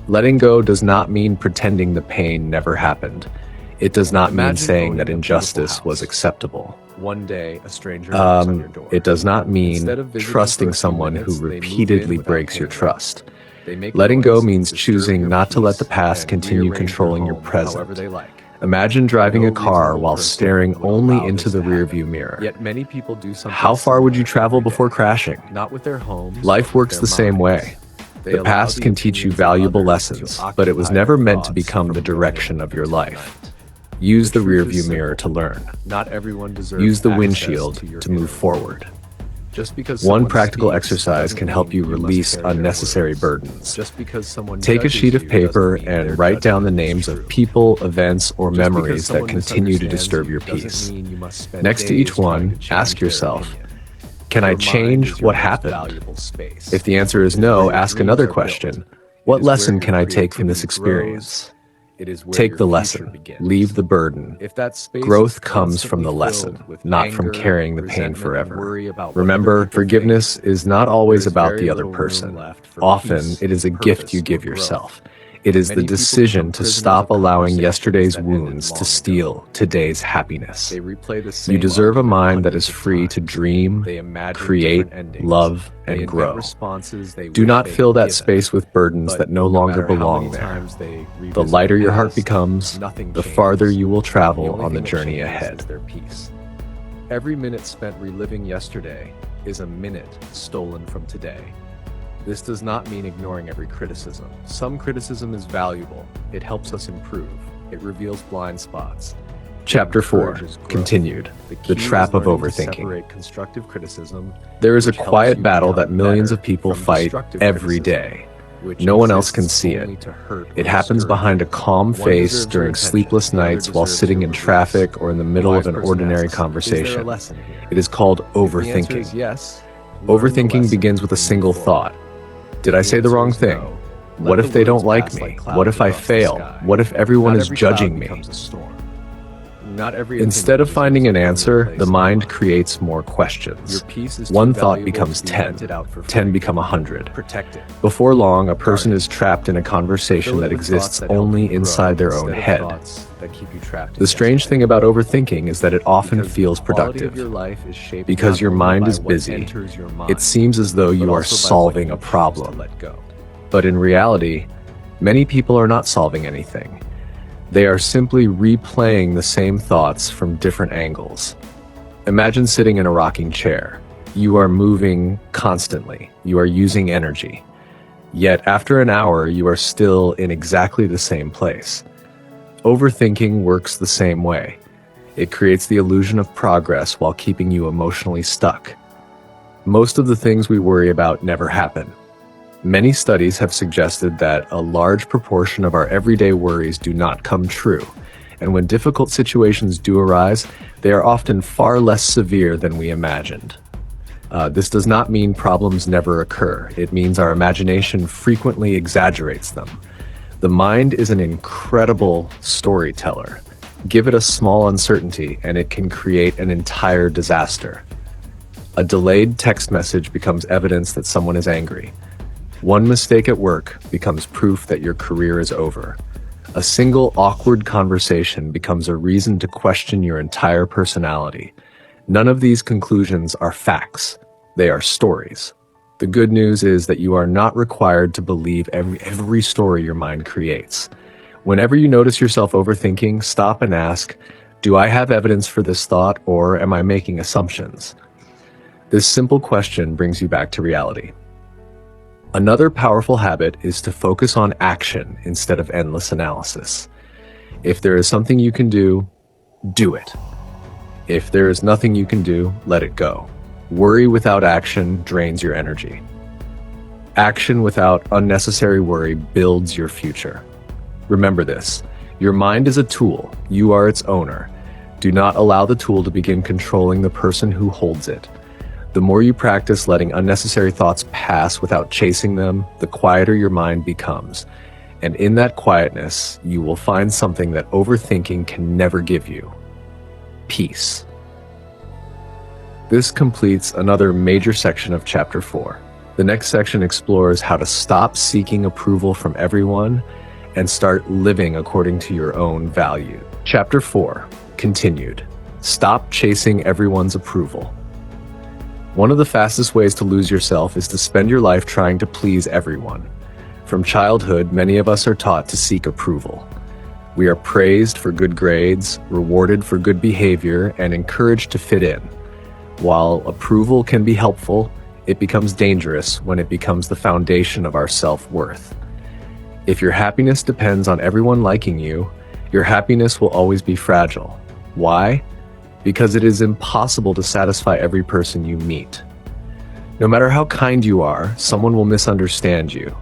Letting go does not mean pretending the pain never happened. It does not mean saying that injustice was acceptable. One day, a stranger knocks on your door. It does not mean trusting someone who repeatedly breaks your trust. Letting go means choosing not to let the past continue controlling your present. Imagine driving a car while staring only into the rearview mirror. Yet many people do something. How far would you travel before crashing? Not with their homes. Life works the same way. The past can teach you valuable lessons, but it was never meant to become the direction of your life. Use the rearview mirror to learn. Not everyone deserves. Use the windshield to move forward. Just because one practical exercise can help you release unnecessary burdens. Just because someone Take a sheet of paper and write down the names of people, events, or memories that continue to disturb your peace. Next to each one, ask yourself, can I change what happened? If the answer is no, ask another question. What lesson can I take from this experience? Take the lesson, leave the burden. Growth comes from the lesson, not from carrying the pain forever. Remember, forgiveness is not always about the other person. Often, it is a gift you give yourself. It is the decision to stop allowing yesterday's wounds to steal today's happiness. You deserve a mind that is free to dream, create, love, and grow. Do not fill that space with burdens that no longer belong there. The lighter your heart becomes, the farther you will travel on the journey ahead. Every minute spent reliving yesterday is a minute stolen from today. This does not mean ignoring every criticism. Some criticism is valuable. It helps us improve. It reveals blind spots. Chapter 4, continued, the trap of overthinking. Constructive criticism. There is a quiet battle that millions of people fight every day. No one else can see it. It happens behind a calm face during sleepless nights while sitting in traffic or in the middle of an ordinary conversation. It is called overthinking. Overthinking begins with a single thought. Did I say the wrong thing? What if they don't like me? What if I fail? What if everyone is judging me? Not every Instead of opinion finding an deserves a answer, place the in your mind creates more questions. Your peace is One too thought valuable becomes to be 10, rented out for 10 free. become 100. Protect it. Before long, a person Guard it. is trapped in a conversation Fill it that with exists thoughts that help only you grow inside their own instead of head. thoughts that keep you trapped in The strange yesterday. thing about overthinking is that it often Because feels the quality productive. of your life is shaped Because not your only mind by is what busy, enters your mind, it seems as though but you are also by what solving you a choose to problem. let go. But in reality, many people are not solving anything. They are simply replaying the same thoughts from different angles. Imagine sitting in a rocking chair. You are moving constantly. You are using energy. Yet after an hour, you are still in exactly the same place. Overthinking works the same way. It creates the illusion of progress while keeping you emotionally stuck. Most of the things we worry about never happen. Many studies have suggested that a large proportion of our everyday worries do not come true, and when difficult situations do arise, they are often far less severe than we imagined. This does not mean problems never occur. It means our imagination frequently exaggerates them. The mind is an incredible storyteller. Give it a small uncertainty, and it can create an entire disaster. A delayed text message becomes evidence that someone is angry. One mistake at work becomes proof that your career is over. A single awkward conversation becomes a reason to question your entire personality. None of these conclusions are facts. They are stories. The good news is that you are not required to believe every story your mind creates. Whenever you notice yourself overthinking, stop and ask, do I have evidence for this thought, or am I making assumptions? This simple question brings you back to reality. Another powerful habit is to focus on action instead of endless analysis. If there is something you can do, do it. If there is nothing you can do, let it go. Worry without action drains your energy. Action without unnecessary worry builds your future. Remember this, your mind is a tool, you are its owner. Do not allow the tool to begin controlling the person who holds it. The more you practice letting unnecessary thoughts pass without chasing them, the quieter your mind becomes. And in that quietness, you will find something that overthinking can never give you: peace. This completes another major section of Chapter 4. The next section explores how to stop seeking approval from everyone and start living according to your own value. Chapter 4, continued. Stop chasing everyone's approval. One of the fastest ways to lose yourself is to spend your life trying to please everyone. From childhood, many of us are taught to seek approval. We are praised for good grades, rewarded for good behavior, and encouraged to fit in. While approval can be helpful, it becomes dangerous when it becomes the foundation of our self-worth. If your happiness depends on everyone liking you, your happiness will always be fragile. Why? Because it is impossible to satisfy every person you meet. No matter how kind you are, someone will misunderstand you.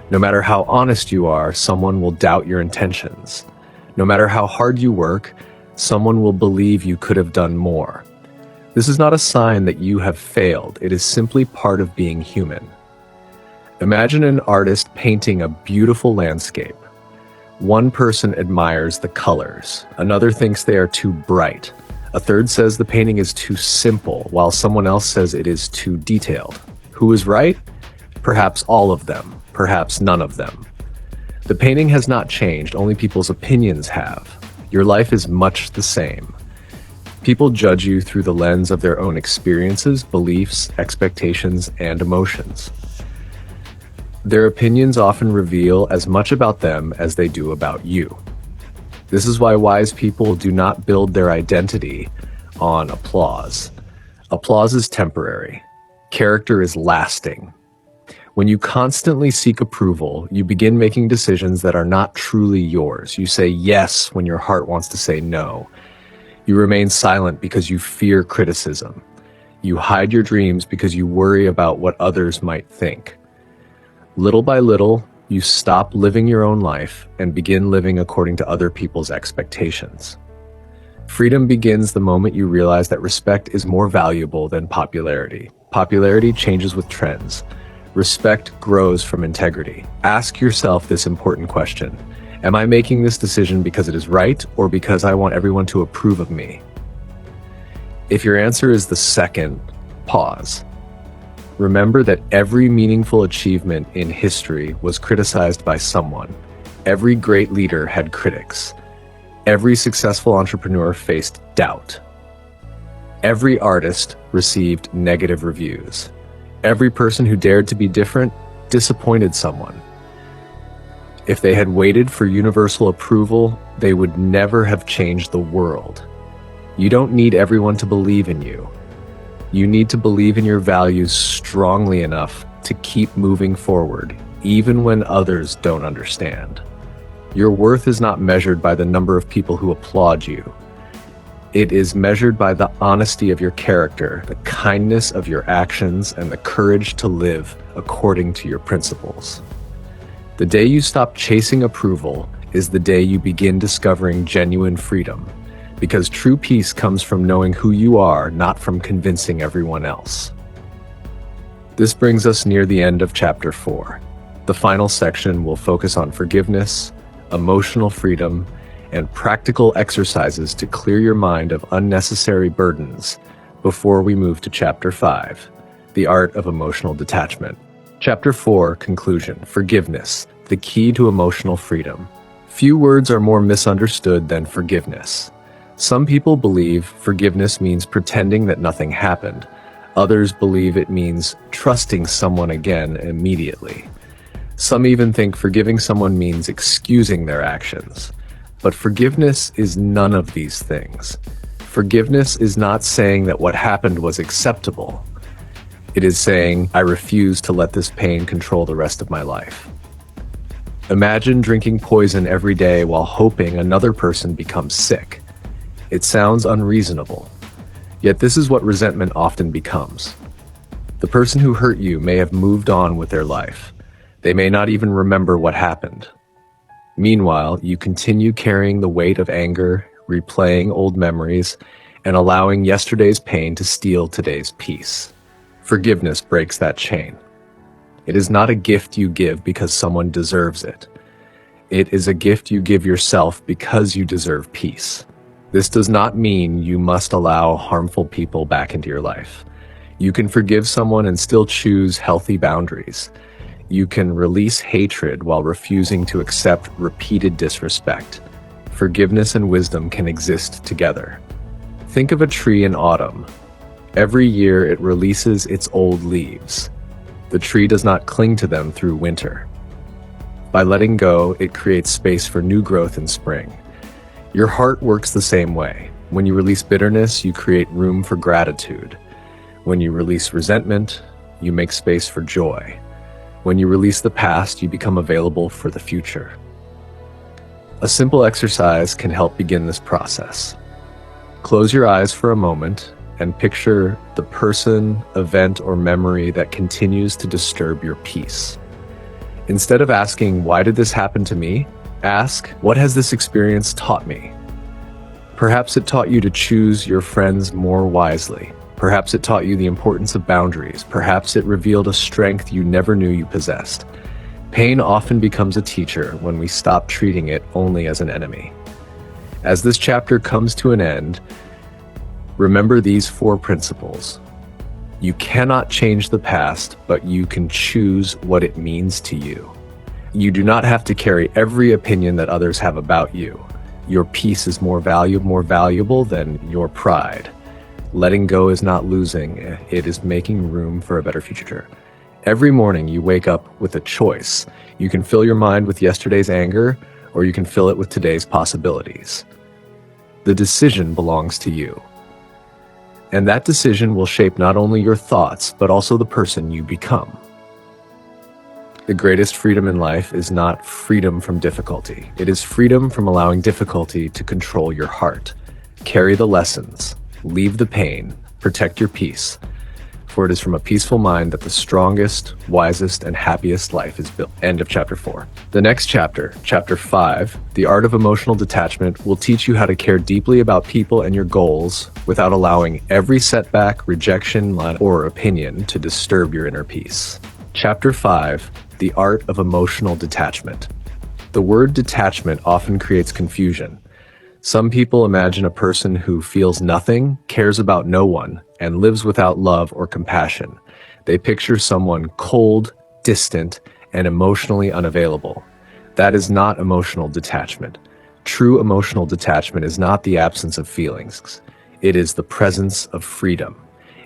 No matter how honest you are, someone will doubt your intentions. No matter how hard you work, someone will believe you could have done more. This is not a sign that you have failed. It is simply part of being human. Imagine an artist painting a beautiful landscape. One person admires the colors. Another thinks they are too bright. A third says the painting is too simple, while someone else says it is too detailed. Who is right? Perhaps all of them, perhaps none of them. The painting has not changed, only people's opinions have. Your life is much the same. People judge you through the lens of their own experiences, beliefs, expectations, and emotions. Their opinions often reveal as much about them as they do about you. This is why wise people do not build their identity on applause. Applause is temporary. Character is lasting. When you constantly seek approval, you begin making decisions that are not truly yours. You say yes when your heart wants to say no. You remain silent because you fear criticism. You hide your dreams because you worry about what others might think. Little by little, you stop living your own life and begin living according to other people's expectations. Freedom begins the moment you realize that respect is more valuable than popularity. Popularity changes with trends. Respect grows from integrity. Ask yourself this important question: Am I making this decision because it is right or because I want everyone to approve of me? If your answer is the second, pause. Remember that every meaningful achievement in history was criticized by someone. Every great leader had critics. Every successful entrepreneur faced doubt. Every artist received negative reviews. Every person who dared to be different disappointed someone. If they had waited for universal approval, they would never have changed the world. You don't need everyone to believe in you. You need to believe in your values strongly enough to keep moving forward, even when others don't understand. Your worth is not measured by the number of people who applaud you. It is measured by the honesty of your character, the kindness of your actions, and the courage to live according to your principles. The day you stop chasing approval is the day you begin discovering genuine freedom, because true peace comes from knowing who you are, not from convincing everyone else. This brings us near the end of Chapter 4. The final section will focus on forgiveness, emotional freedom, and practical exercises to clear your mind of unnecessary burdens before we move to Chapter 5, the art of emotional detachment. Chapter 4, conclusion, forgiveness, the key to emotional freedom. Few words are more misunderstood than forgiveness. Some people believe forgiveness means pretending that nothing happened. Others believe it means trusting someone again immediately. Some even think forgiving someone means excusing their actions. But forgiveness is none of these things. Forgiveness is not saying that what happened was acceptable. It is saying, I refuse to let this pain control the rest of my life. Imagine drinking poison every day while hoping another person becomes sick. It sounds unreasonable. Yet this is what resentment often becomes. The person who hurt you may have moved on with their life. They may not even remember what happened. Meanwhile, you continue carrying the weight of anger, replaying old memories, and allowing yesterday's pain to steal today's peace. Forgiveness breaks that chain. It is not a gift you give because someone deserves it. It is a gift you give yourself because you deserve peace. This does not mean you must allow harmful people back into your life. You can forgive someone and still choose healthy boundaries. You can release hatred while refusing to accept repeated disrespect. Forgiveness and wisdom can exist together. Think of a tree in autumn. Every year it releases its old leaves. The tree does not cling to them through winter. By letting go, it creates space for new growth in spring. Your heart works the same way. When you release bitterness, you create room for gratitude. When you release resentment, you make space for joy. When you release the past, you become available for the future. A simple exercise can help begin this process. Close your eyes for a moment and picture the person, event, or memory that continues to disturb your peace. Instead of asking, why did this happen to me? Ask, what has this experience taught me? Perhaps it taught you to choose your friends more wisely. Perhaps it taught you the importance of boundaries. Perhaps it revealed a strength you never knew you possessed. Pain often becomes a teacher when we stop treating it only as an enemy. As this chapter comes to an end, remember these 4 principles. You cannot change the past, but you can choose what it means to you. You do not have to carry every opinion that others have about you. Your peace is more valuable than your pride. Letting go is not losing, it is making room for a better future. Every morning you wake up with a choice. You can fill your mind with yesterday's anger, or you can fill it with today's possibilities. The decision belongs to you. And that decision will shape not only your thoughts, but also the person you become. The greatest freedom in life is not freedom from difficulty. It is freedom from allowing difficulty to control your heart. Carry the lessons, leave the pain, protect your peace, for it is from a peaceful mind that the strongest, wisest, and happiest life is built. End of Chapter 4. The next chapter, Chapter 5, The Art of Emotional Detachment, will teach you how to care deeply about people and your goals without allowing every setback, rejection, or opinion to disturb your inner peace. Chapter 5, The Art of Emotional Detachment. The word detachment often creates confusion. Some people imagine a person who feels nothing, cares about no one, and lives without love or compassion. They picture someone cold, distant, and emotionally unavailable. That is not emotional detachment. True emotional detachment is not the absence of feelings. It is the presence of freedom.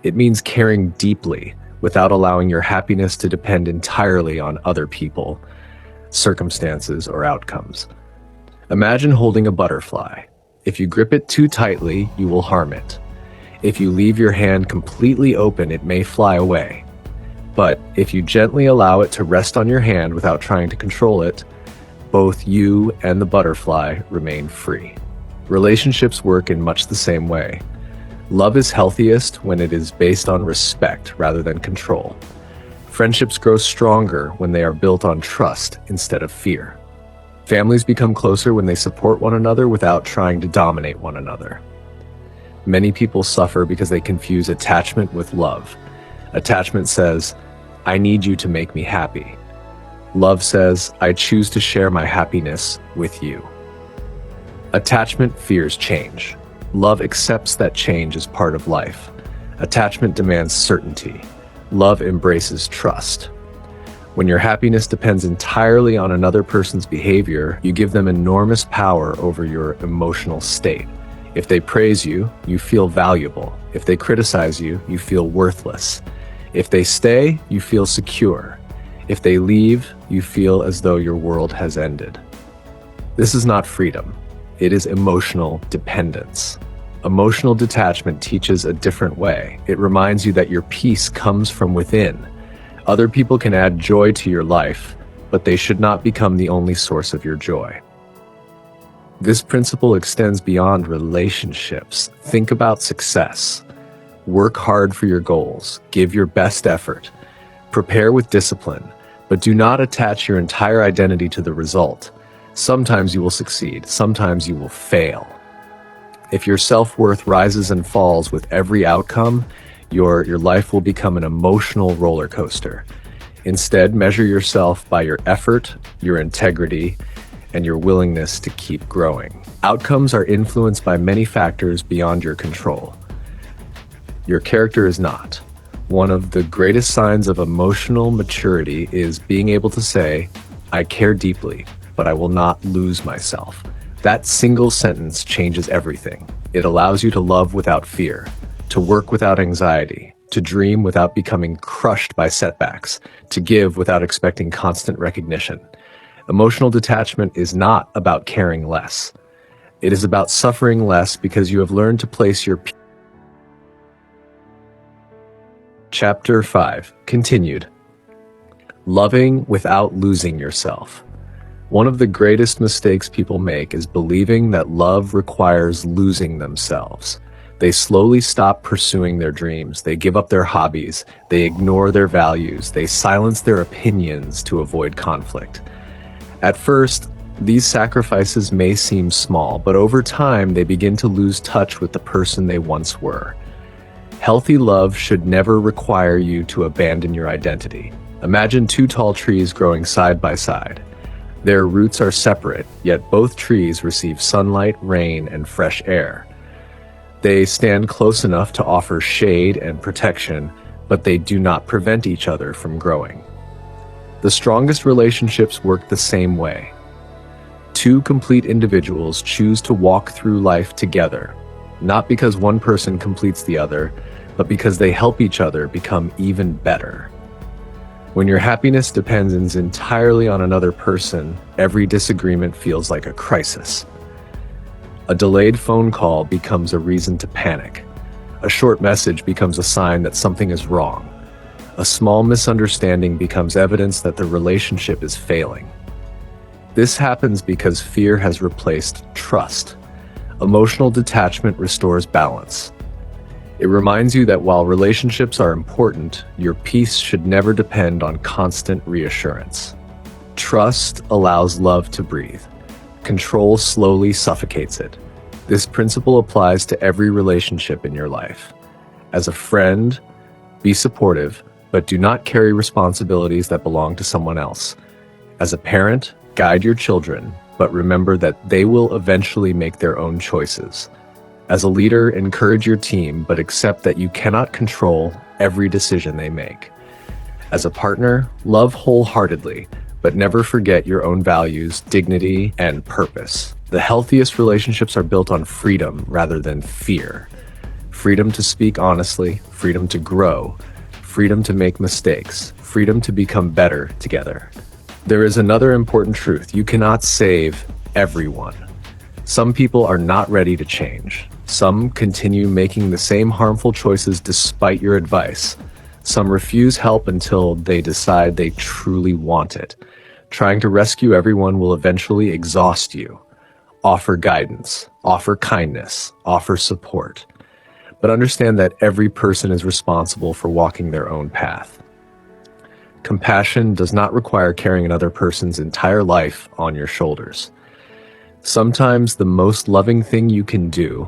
It means caring deeply without allowing your happiness to depend entirely on other people, circumstances, or outcomes. Imagine holding a butterfly. If you grip it too tightly, you will harm it. If you leave your hand completely open, it may fly away. But if you gently allow it to rest on your hand without trying to control it, both you and the butterfly remain free. Relationships work in much the same way. Love is healthiest when it is based on respect rather than control. Friendships grow stronger when they are built on trust instead of fear. Families become closer when they support one another without trying to dominate one another. Many people suffer because they confuse attachment with love. Attachment says, "I need you to make me happy." Love says, "I choose to share my happiness with you." Attachment fears change. Love accepts that change is part of life. Attachment demands certainty. Love embraces trust. When your happiness depends entirely on another person's behavior, you give them enormous power over your emotional state. If they praise you, you feel valuable. If they criticize you, you feel worthless. If they stay, you feel secure. If they leave, you feel as though your world has ended. This is not freedom. It is emotional dependence. Emotional detachment teaches a different way. It reminds you that your peace comes from within. Other people can add joy to your life, but they should not become the only source of your joy. This principle extends beyond relationships. Think about success. Work hard for your goals. Give your best effort. Prepare with discipline, but do not attach your entire identity to the result. Sometimes you will succeed, sometimes you will fail. If your self-worth rises and falls with every outcome, your life will become an emotional roller coaster. Instead, measure yourself by your effort, your integrity, and your willingness to keep growing. Outcomes are influenced by many factors beyond your control. Your character is not. One of the greatest signs of emotional maturity is being able to say, "I care deeply, but I will not lose myself." That single sentence changes everything. It allows you to love without fear, to work without anxiety, to dream without becoming crushed by setbacks, to give without expecting constant recognition. Emotional detachment is not about caring less. It is about suffering less because you have learned to place your Chapter 5, continued. Loving without losing yourself. One of the greatest mistakes people make is believing that love requires losing themselves. They slowly stop pursuing their dreams. They give up their hobbies. They ignore their values. They silence their opinions to avoid conflict. At first, these sacrifices may seem small, but over time, they begin to lose touch with the person they once were. Healthy love should never require you to abandon your identity. Imagine two tall trees growing side by side. Their roots are separate, yet both trees receive sunlight, rain, and fresh air. They stand close enough to offer shade and protection, but they do not prevent each other from growing. The strongest relationships work the same way. Two complete individuals choose to walk through life together, not because one person completes the other, but because they help each other become even better. When your happiness depends entirely on another person, every disagreement feels like a crisis. A delayed phone call becomes a reason to panic. A short message becomes a sign that something is wrong. A small misunderstanding becomes evidence that the relationship is failing. This happens because fear has replaced trust. Emotional detachment restores balance. It reminds you that while relationships are important, your peace should never depend on constant reassurance. Trust allows love to breathe. Control slowly suffocates it. This principle applies to every relationship in your life. As a friend, be supportive, but do not carry responsibilities that belong to someone else. As a parent, Guide your children, but remember that they will eventually make their own choices. As a leader, encourage your team, but accept that you cannot control every decision they make. As a partner, love wholeheartedly, but never forget your own values, dignity, and purpose. The healthiest relationships are built on freedom rather than fear. Freedom to speak honestly, freedom to grow, freedom to make mistakes, freedom to become better together. There is another important truth. You cannot save everyone. Some people are not ready to change. Some continue making the same harmful choices despite your advice. Some refuse help until they decide they truly want it. Trying to rescue everyone will eventually exhaust you. Offer guidance, offer kindness, offer support. But understand that every person is responsible for walking their own path. Compassion does not require carrying another person's entire life on your shoulders. Sometimes the most loving thing you can do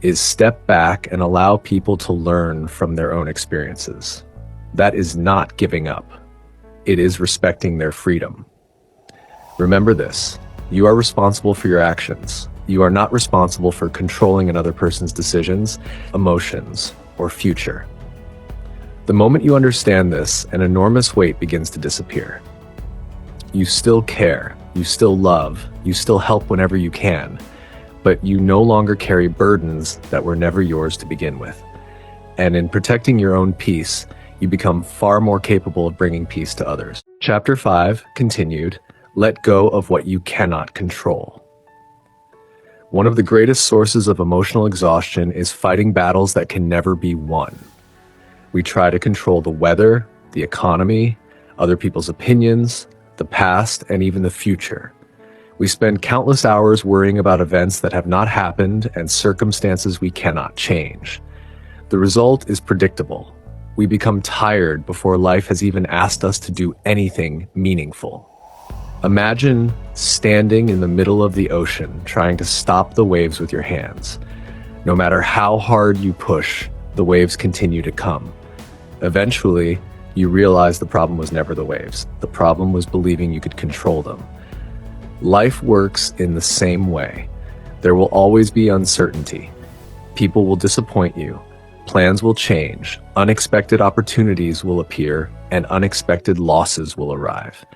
is step back and allow people to learn from their own experiences. That is not giving up. It is respecting their freedom. Remember this, you are responsible for your actions. You are not responsible for controlling another person's decisions, emotions, or future. The moment you understand this, an enormous weight begins to disappear. You still care, you still love, you still help whenever you can, but you no longer carry burdens that were never yours to begin with. And in protecting your own peace, you become far more capable of bringing peace to others. Chapter 5, continued, let go of what you cannot control. One of the greatest sources of emotional exhaustion is fighting battles that can never be won. We try to control the weather, the economy, other people's opinions, the past, and even the future. We spend countless hours worrying about events that have not happened and circumstances we cannot change. The result is predictable. We become tired before life has even asked us to do anything meaningful. Imagine standing in the middle of the ocean trying to stop the waves with your hands. No matter how hard you push, the waves continue to come. Eventually, you realize the problem was never the waves. The problem was believing you could control them. Life works in the same way. There will always be uncertainty. People will disappoint you. Plans will change. Unexpected opportunities will appear, and unexpected losses will arrive.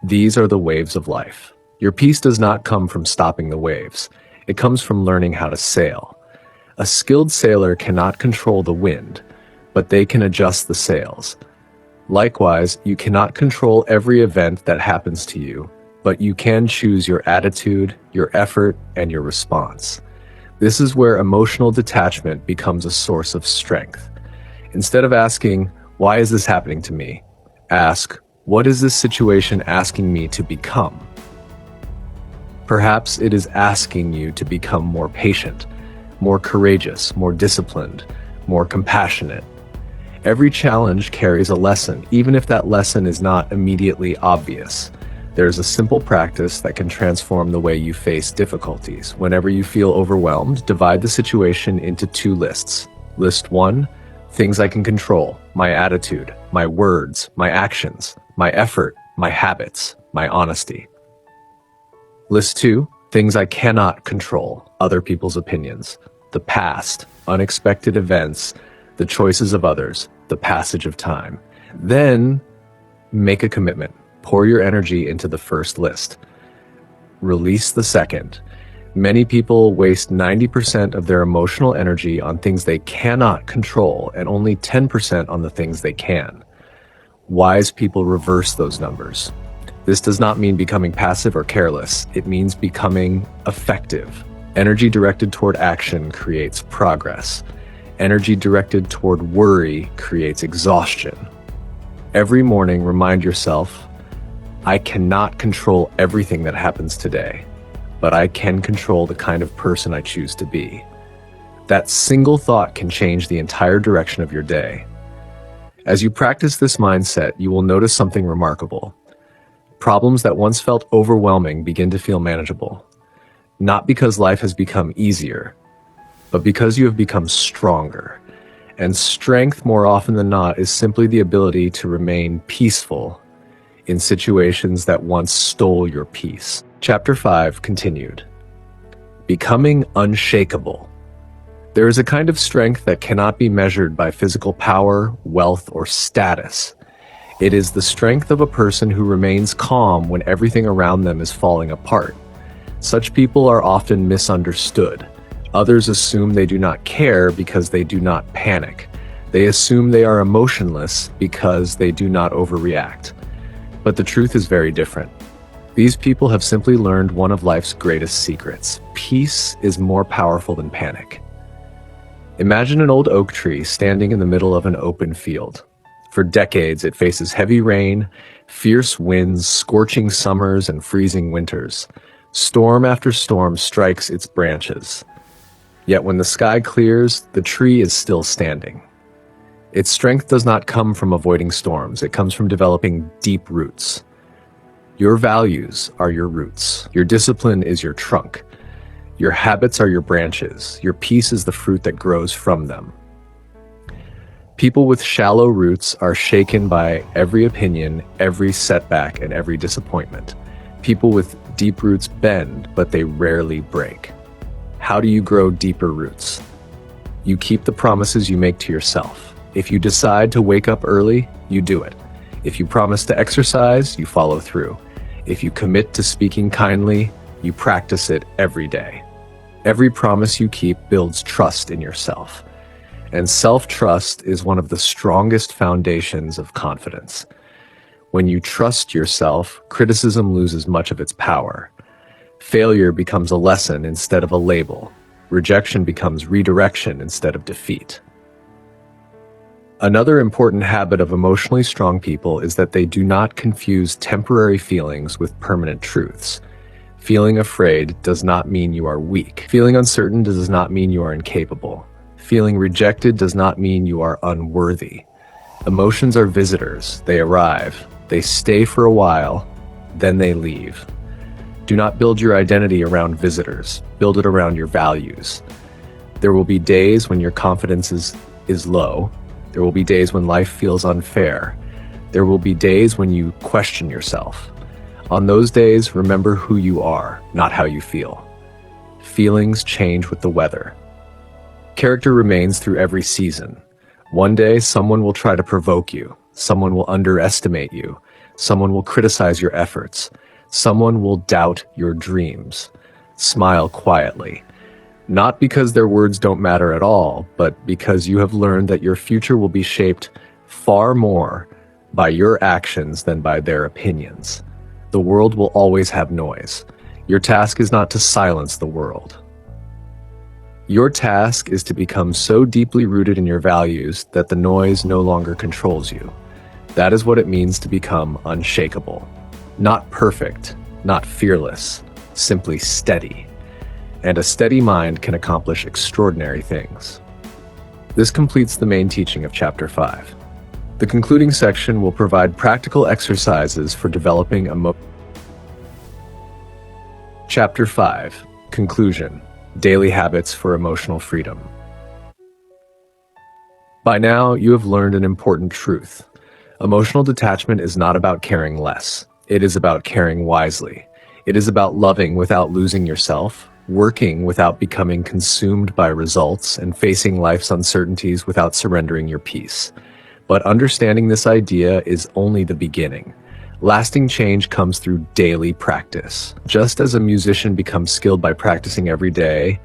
These are the waves of life. Your peace does not come from stopping the waves. It comes from learning how to sail. A skilled sailor cannot control the wind, but they can adjust the sails. Likewise, you cannot control every event that happens to you, but you can choose your attitude, your effort, and your response. This is where emotional detachment becomes a source of strength. Instead of asking, why is this happening to me? Ask, what is this situation asking me to become? Perhaps it is asking you to become more patient, more courageous, more disciplined, more compassionate. Every challenge carries a lesson, even if that lesson is not immediately obvious. There is a simple practice that can transform the way you face difficulties. Whenever you feel overwhelmed, divide the situation into 2 lists. List 1, things I can control, my attitude, my words, my actions, my effort, my habits, my honesty. List 2, things I cannot control, other people's opinions, the past, unexpected events, the choices of others, the passage of time. Then make a commitment. Pour your energy into the first list. Release the second. Many people waste 90% of their emotional energy on things they cannot control and only 10% on the things they can. Wise people reverse those numbers. This does not mean becoming passive or careless. It means becoming effective. Energy directed toward action creates progress. Energy directed toward worry creates exhaustion. Every morning, remind yourself, I cannot control everything that happens today, but I can control the kind of person I choose to be. That single thought can change the entire direction of your day. As you practice this mindset, you will notice something remarkable. Problems that once felt overwhelming begin to feel manageable. Not because life has become easier, but because you have become stronger. And strength, more often than not, is simply the ability to remain peaceful in situations that once stole your peace. Chapter 5 continued. Becoming unshakable. There is a kind of strength that cannot be measured by physical power, wealth, or status. It is the strength of a person who remains calm when everything around them is falling apart. Such people are often misunderstood. Others assume they do not care because they do not panic. They assume they are emotionless because they do not overreact. But the truth is very different. These people have simply learned one of life's greatest secrets. Peace is more powerful than panic. Imagine an old oak tree standing in the middle of an open field. For decades, it faces heavy rain, fierce winds, scorching summers, and freezing winters. Storm after storm strikes its branches. Yet when the sky clears, the tree is still standing. Its strength does not come from avoiding storms. It comes from developing deep roots. Your values are your roots. Your discipline is your trunk. Your habits are your branches. Your peace is the fruit that grows from them. People with shallow roots are shaken by every opinion, every setback, and every disappointment. People with deep roots bend, but they rarely break. How do you grow deeper roots? You keep the promises you make to yourself. If you decide to wake up early, you do it. If you promise to exercise, you follow through. If you commit to speaking kindly, you practice it every day. Every promise you keep builds trust in yourself. And self-trust is one of the strongest foundations of confidence. When you trust yourself, criticism loses much of its power. Failure becomes a lesson instead of a label. Rejection becomes redirection instead of defeat. Another important habit of emotionally strong people is that they do not confuse temporary feelings with permanent truths. Feeling afraid does not mean you are weak. Feeling uncertain does not mean you are incapable. Feeling rejected does not mean you are unworthy. Emotions are visitors. They arrive. They stay for a while, then they leave. Do not build your identity around visitors. Build it around your values. There will be days when your confidence is low. There will be days when life feels unfair. There will be days when you question yourself. On those days, remember who you are, not how you feel. Feelings change with the weather. Character remains through every season. One day, someone will try to provoke you. Someone will underestimate you. Someone will criticize your efforts. Someone will doubt your dreams. Smile quietly. Not because their words don't matter at all, but because you have learned that your future will be shaped far more by your actions than by their opinions. The world will always have noise. Your task is not to silence the world. Your task is to become so deeply rooted in your values that the noise no longer controls you. That is what it means to become unshakable. Not perfect, not fearless, simply steady. And a steady mind can accomplish extraordinary things. This completes the main teaching of Chapter 5. The concluding section will provide practical exercises for developing Chapter 5, Conclusion. Daily Habits for Emotional Freedom. By now, you have learned an important truth. Emotional detachment is not about caring less. It is about caring wisely. It is about loving without losing yourself, working without becoming consumed by results, and facing life's uncertainties without surrendering your peace. But understanding this idea is only the beginning. Lasting change comes through daily practice. Just as a musician becomes skilled by practicing every day,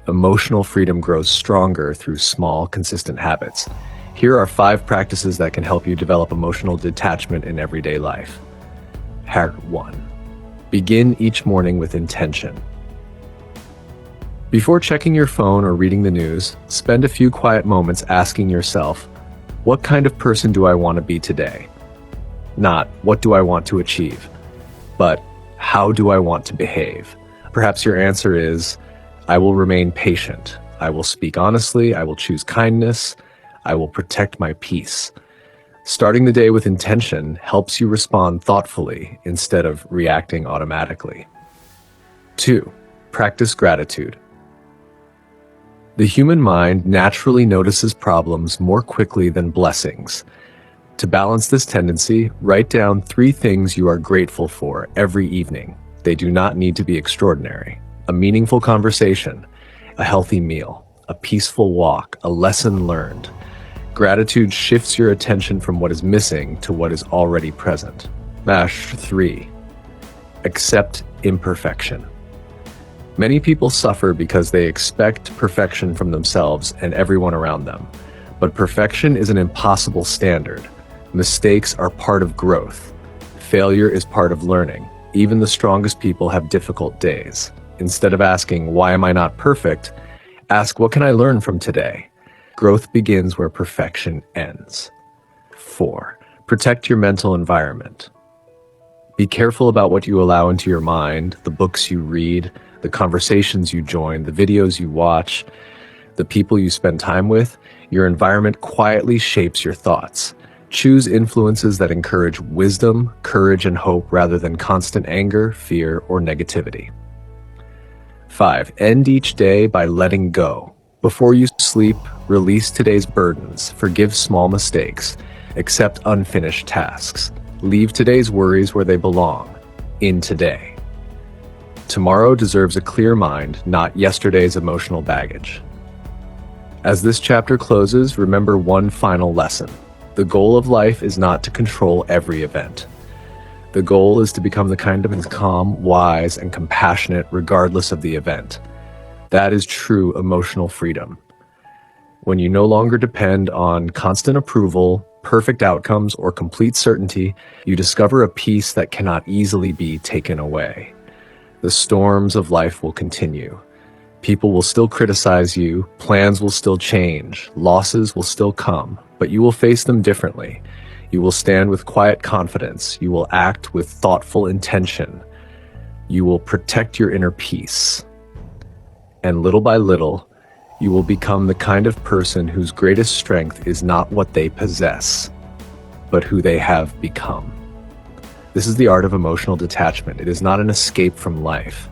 emotional freedom grows stronger through small, consistent habits. Here are 5 practices that can help you develop emotional detachment in everyday life. Habit 1. Begin each morning with intention. Before checking your phone or reading the news, spend a few quiet moments asking yourself, what kind of person do I want to be today? Not, what do I want to achieve? But, how do I want to behave? Perhaps your answer is, I will remain patient. I will speak honestly. I will choose kindness. I will protect my peace. Starting the day with intention helps you respond thoughtfully instead of reacting automatically. 2. Practice gratitude. The human mind naturally notices problems more quickly than blessings. To balance this tendency, write down 3 things you are grateful for every evening. They do not need to be extraordinary. A meaningful conversation, a healthy meal, a peaceful walk, a lesson learned. Gratitude shifts your attention from what is missing to what is already present. 3. Accept imperfection. Many people suffer because they expect perfection from themselves and everyone around them. But perfection is an impossible standard. Mistakes are part of growth. Failure is part of learning. Even the strongest people have difficult days. Instead of asking, why am I not perfect? Ask, what can I learn from today? Growth begins where perfection ends. 4. Protect your mental environment. Be careful about what you allow into your mind, the books you read, the conversations you join, the videos you watch, the people you spend time with. Your environment quietly shapes your thoughts. Choose influences that encourage wisdom, courage, and hope rather than constant anger, fear, or negativity. 5. End each day by letting go. Before you sleep, release today's burdens, forgive small mistakes, accept unfinished tasks. Leave today's worries where they belong, in today. Tomorrow deserves a clear mind, not yesterday's emotional baggage. As this chapter closes, remember one final lesson. The goal of life is not to control every event. The goal is to become the kind of calm, wise, and compassionate regardless of the event. That is true emotional freedom. When you no longer depend on constant approval, perfect outcomes, or complete certainty, you discover a peace that cannot easily be taken away. The storms of life will continue. People will still criticize you, plans will still change, losses will still come, but you will face them differently. You will stand with quiet confidence. You will act with thoughtful intention. You will protect your inner peace. And little by little, you will become the kind of person whose greatest strength is not what they possess, but who they have become. This is the art of emotional detachment. It is not an escape from life.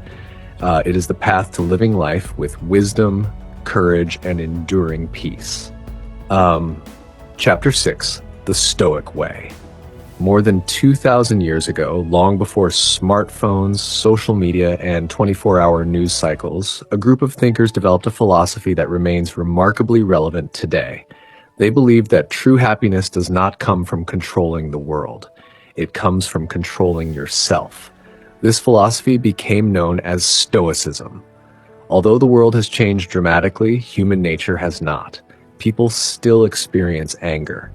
It is the path to living life with wisdom, courage, and enduring peace. Chapter 6, The Stoic Way. More than 2,000 years ago, long before smartphones, social media, and 24-hour news cycles, a group of thinkers developed a philosophy that remains remarkably relevant today. They believed that true happiness does not come from controlling the world. It comes from controlling yourself. This philosophy became known as Stoicism. Although the world has changed dramatically, human nature has not. People still experience anger.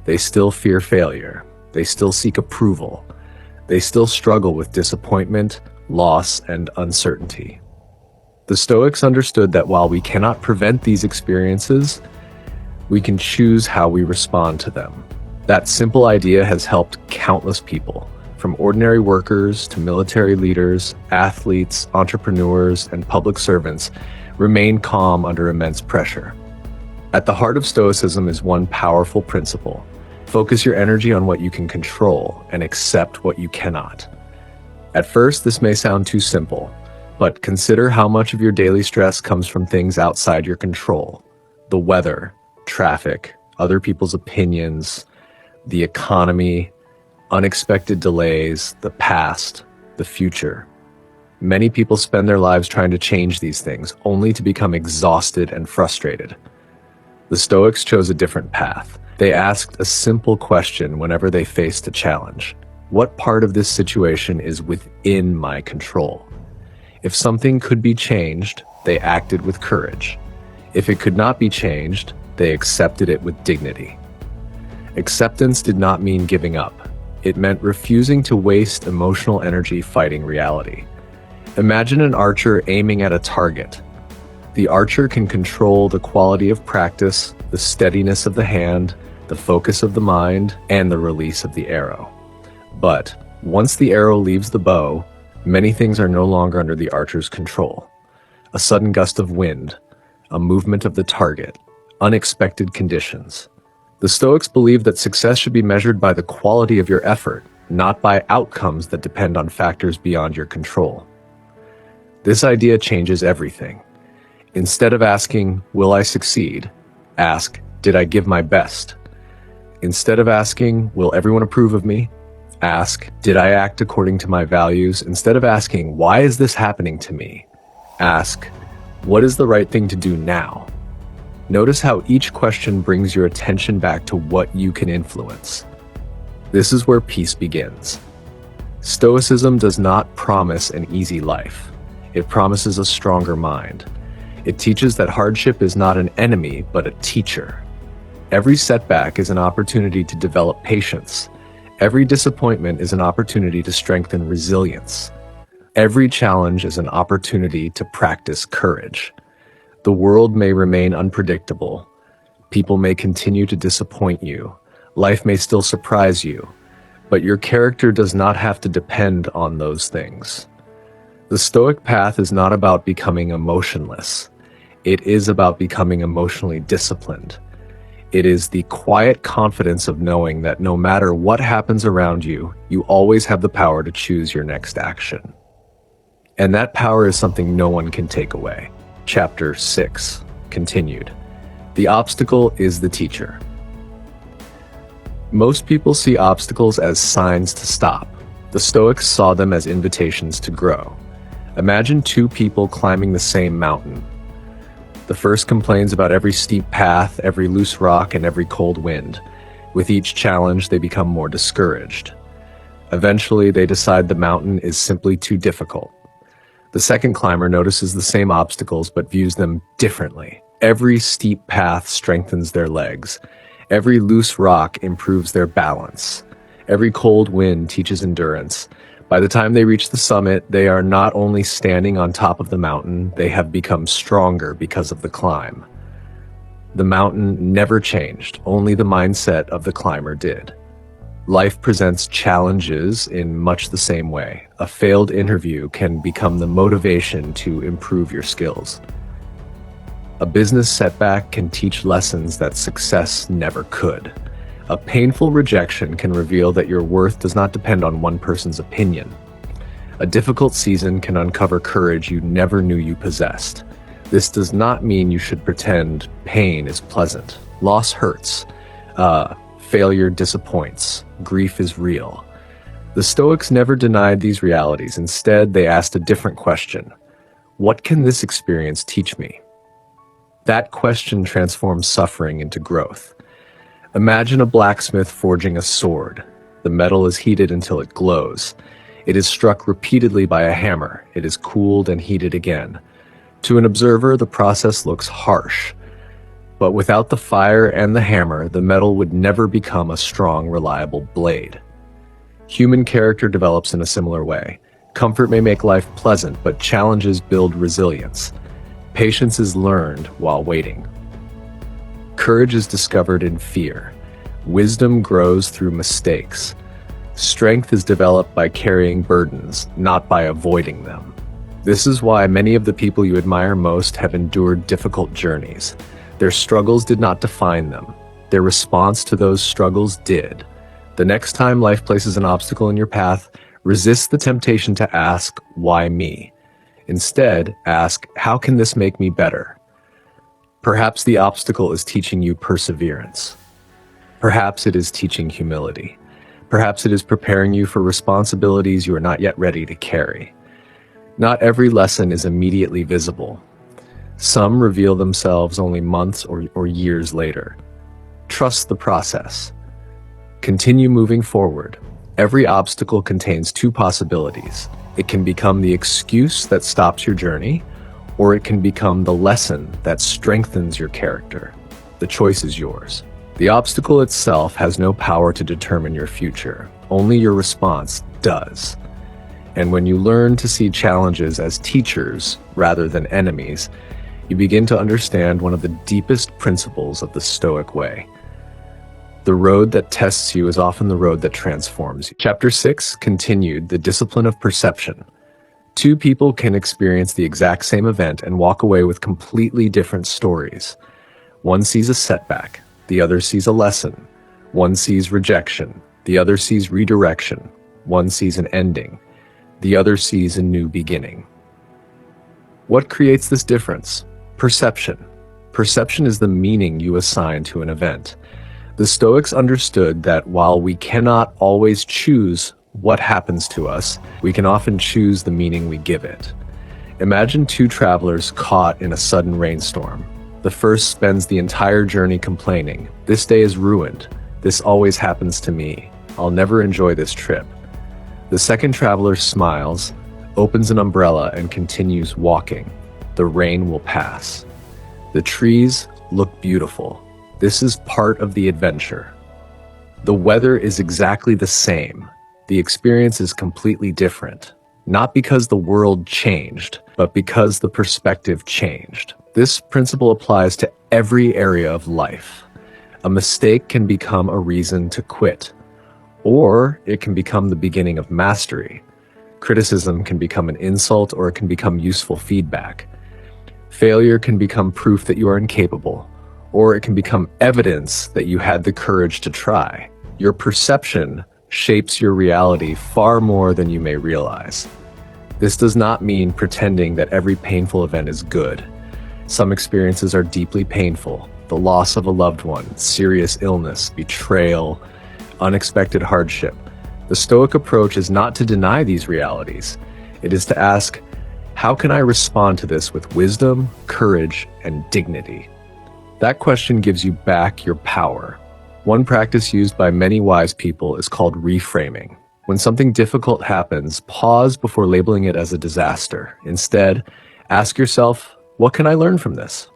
They still fear failure. They still seek approval. They still struggle with disappointment, loss, and uncertainty. The Stoics understood that while we cannot prevent these experiences, we can choose how we respond to them. That simple idea has helped countless people, from ordinary workers to military leaders, athletes, entrepreneurs, and public servants, remain calm under immense pressure. At the heart of Stoicism is one powerful principle. Focus your energy on what you can control and accept what you cannot. At first, this may sound too simple, but consider how much of your daily stress comes from things outside your control. The weather, traffic, other people's opinions, the economy, unexpected delays, the past, the future. Many people spend their lives trying to change these things, only to become exhausted and frustrated. The Stoics chose a different path. They asked a simple question whenever they faced a challenge. What part of this situation is within my control? If something could be changed, they acted with courage. If it could not be changed, they accepted it with dignity. Acceptance did not mean giving up. It meant refusing to waste emotional energy fighting reality. Imagine an archer aiming at a target. The archer can control the quality of practice, the steadiness of the hand, the focus of the mind, and the release of the arrow. But once the arrow leaves the bow, many things are no longer under the archer's control. A sudden gust of wind, a movement of the target, unexpected conditions. The Stoics believe that success should be measured by the quality of your effort, not by outcomes that depend on factors beyond your control. This idea changes everything. Instead of asking, will I succeed? Ask, did I give my best? Instead of asking, will everyone approve of me? Ask, did I act according to my values? Instead of asking, why is this happening to me? Ask, what is the right thing to do now? Notice how each question brings your attention back to what you can influence. This is where peace begins. Stoicism does not promise an easy life. It promises a stronger mind. It teaches that hardship is not an enemy, but a teacher. Every setback is an opportunity to develop patience. Every disappointment is an opportunity to strengthen resilience. Every challenge is an opportunity to practice courage. The world may remain unpredictable. People may continue to disappoint you. Life may still surprise you. But your character does not have to depend on those things. The Stoic path is not about becoming emotionless. It is about becoming emotionally disciplined. It is the quiet confidence of knowing that no matter what happens around you, you always have the power to choose your next action. And that power is something no one can take away. Chapter 6, continued. The obstacle is the teacher. Most people see obstacles as signs to stop. The Stoics saw them as invitations to grow. Imagine two people climbing the same mountain. The first complains about every steep path, every loose rock, and every cold wind. With each challenge, they become more discouraged. Eventually, they decide the mountain is simply too difficult. The second climber notices the same obstacles but views them differently. Every steep path strengthens their legs. Every loose rock improves their balance. Every cold wind teaches endurance. By the time they reach the summit, they are not only standing on top of the mountain, they have become stronger because of the climb. The mountain never changed, only the mindset of the climber did. Life presents challenges in much the same way. A failed interview can become the motivation to improve your skills. A business setback can teach lessons that success never could. A painful rejection can reveal that your worth does not depend on one person's opinion. A difficult season can uncover courage you never knew you possessed. This does not mean you should pretend pain is pleasant. Loss hurts. Failure disappoints. Grief is real. The Stoics never denied these realities. Instead, they asked a different question. What can this experience teach me? That question transforms suffering into growth. Imagine a blacksmith forging a sword. The metal is heated until it glows. It is struck repeatedly by a hammer. It is cooled and heated again. To an observer, the process looks harsh. But without the fire and the hammer, the metal would never become a strong, reliable blade. Human character develops in a similar way. Comfort may make life pleasant, but challenges build resilience. Patience is learned while waiting. Courage is discovered in fear. Wisdom grows through mistakes. Strength is developed by carrying burdens, not by avoiding them. This is why many of the people you admire most have endured difficult journeys. Their struggles did not define them. Their response to those struggles did. The next time life places an obstacle in your path, resist the temptation to ask, why me? Instead, ask, how can this make me better? Perhaps the obstacle is teaching you perseverance. Perhaps it is teaching humility. Perhaps it is preparing you for responsibilities you are not yet ready to carry. Not every lesson is immediately visible. Some reveal themselves only months or years later. Trust the process. Continue moving forward. Every obstacle contains two possibilities. It can become the excuse that stops your journey, or it can become the lesson that strengthens your character. The choice is yours. The obstacle itself has no power to determine your future. Only your response does. And when you learn to see challenges as teachers rather than enemies, you begin to understand one of the deepest principles of the Stoic way. The road that tests you is often the road that transforms you. Chapter 6 continued the discipline of perception. Two people can experience the exact same event and walk away with completely different stories. One sees a setback, the other sees a lesson. One sees rejection, the other sees redirection. One sees an ending, the other sees a new beginning. What creates this difference? Perception. Perception is the meaning you assign to an event. The Stoics understood that while we cannot always choose what happens to us, we can often choose the meaning we give it. Imagine two travelers caught in a sudden rainstorm. The first spends the entire journey complaining, "This day is ruined. This always happens to me. I'll never enjoy this trip." The second traveler smiles, opens an umbrella, and continues walking. The rain will pass. The trees look beautiful. This is part of the adventure. The weather is exactly the same. The experience is completely different. Not because the world changed, but because the perspective changed. This principle applies to every area of life. A mistake can become a reason to quit, or it can become the beginning of mastery. Criticism can become an insult, or it can become useful feedback. Failure can become proof that you are incapable, or it can become evidence that you had the courage to try. Your perception shapes your reality far more than you may realize. This does not mean pretending that every painful event is good. Some experiences are deeply painful: the loss of a loved one, serious illness, betrayal, unexpected hardship. The Stoic approach is not to deny these realities. It is to ask, how can I respond to this with wisdom, courage, and dignity? That question gives you back your power. One practice used by many wise people is called reframing. When something difficult happens, pause before labeling it as a disaster. Instead, ask yourself, what can I learn from this?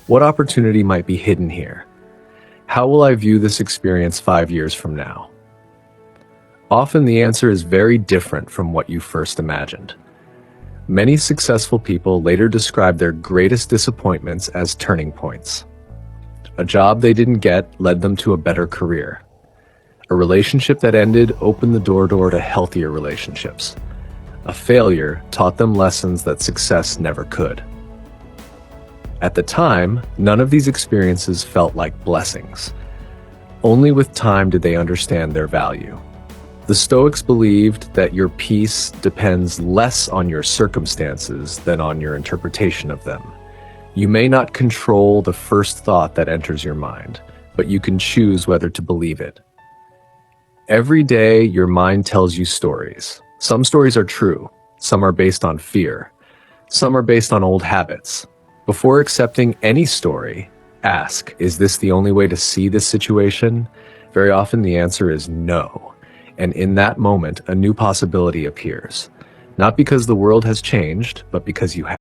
What opportunity might be hidden here? How will I view this experience 5 years from now? Often the answer is very different from what you first imagined. Many successful people later describe their greatest disappointments as turning points. A job they didn't get led them to a better career. A relationship that ended opened the door to healthier relationships. A failure taught them lessons that success never could. At the time, none of these experiences felt like blessings. Only with time did they understand their value. The Stoics believed that your peace depends less on your circumstances than on your interpretation of them. You may not control the first thought that enters your mind, but you can choose whether to believe it. Every day, your mind tells you stories. Some stories are true. Some are based on fear. Some are based on old habits. Before accepting any story, ask, is this the only way to see this situation? Very often the answer is no. And in that moment, a new possibility appears. Not because the world has changed, but because you have.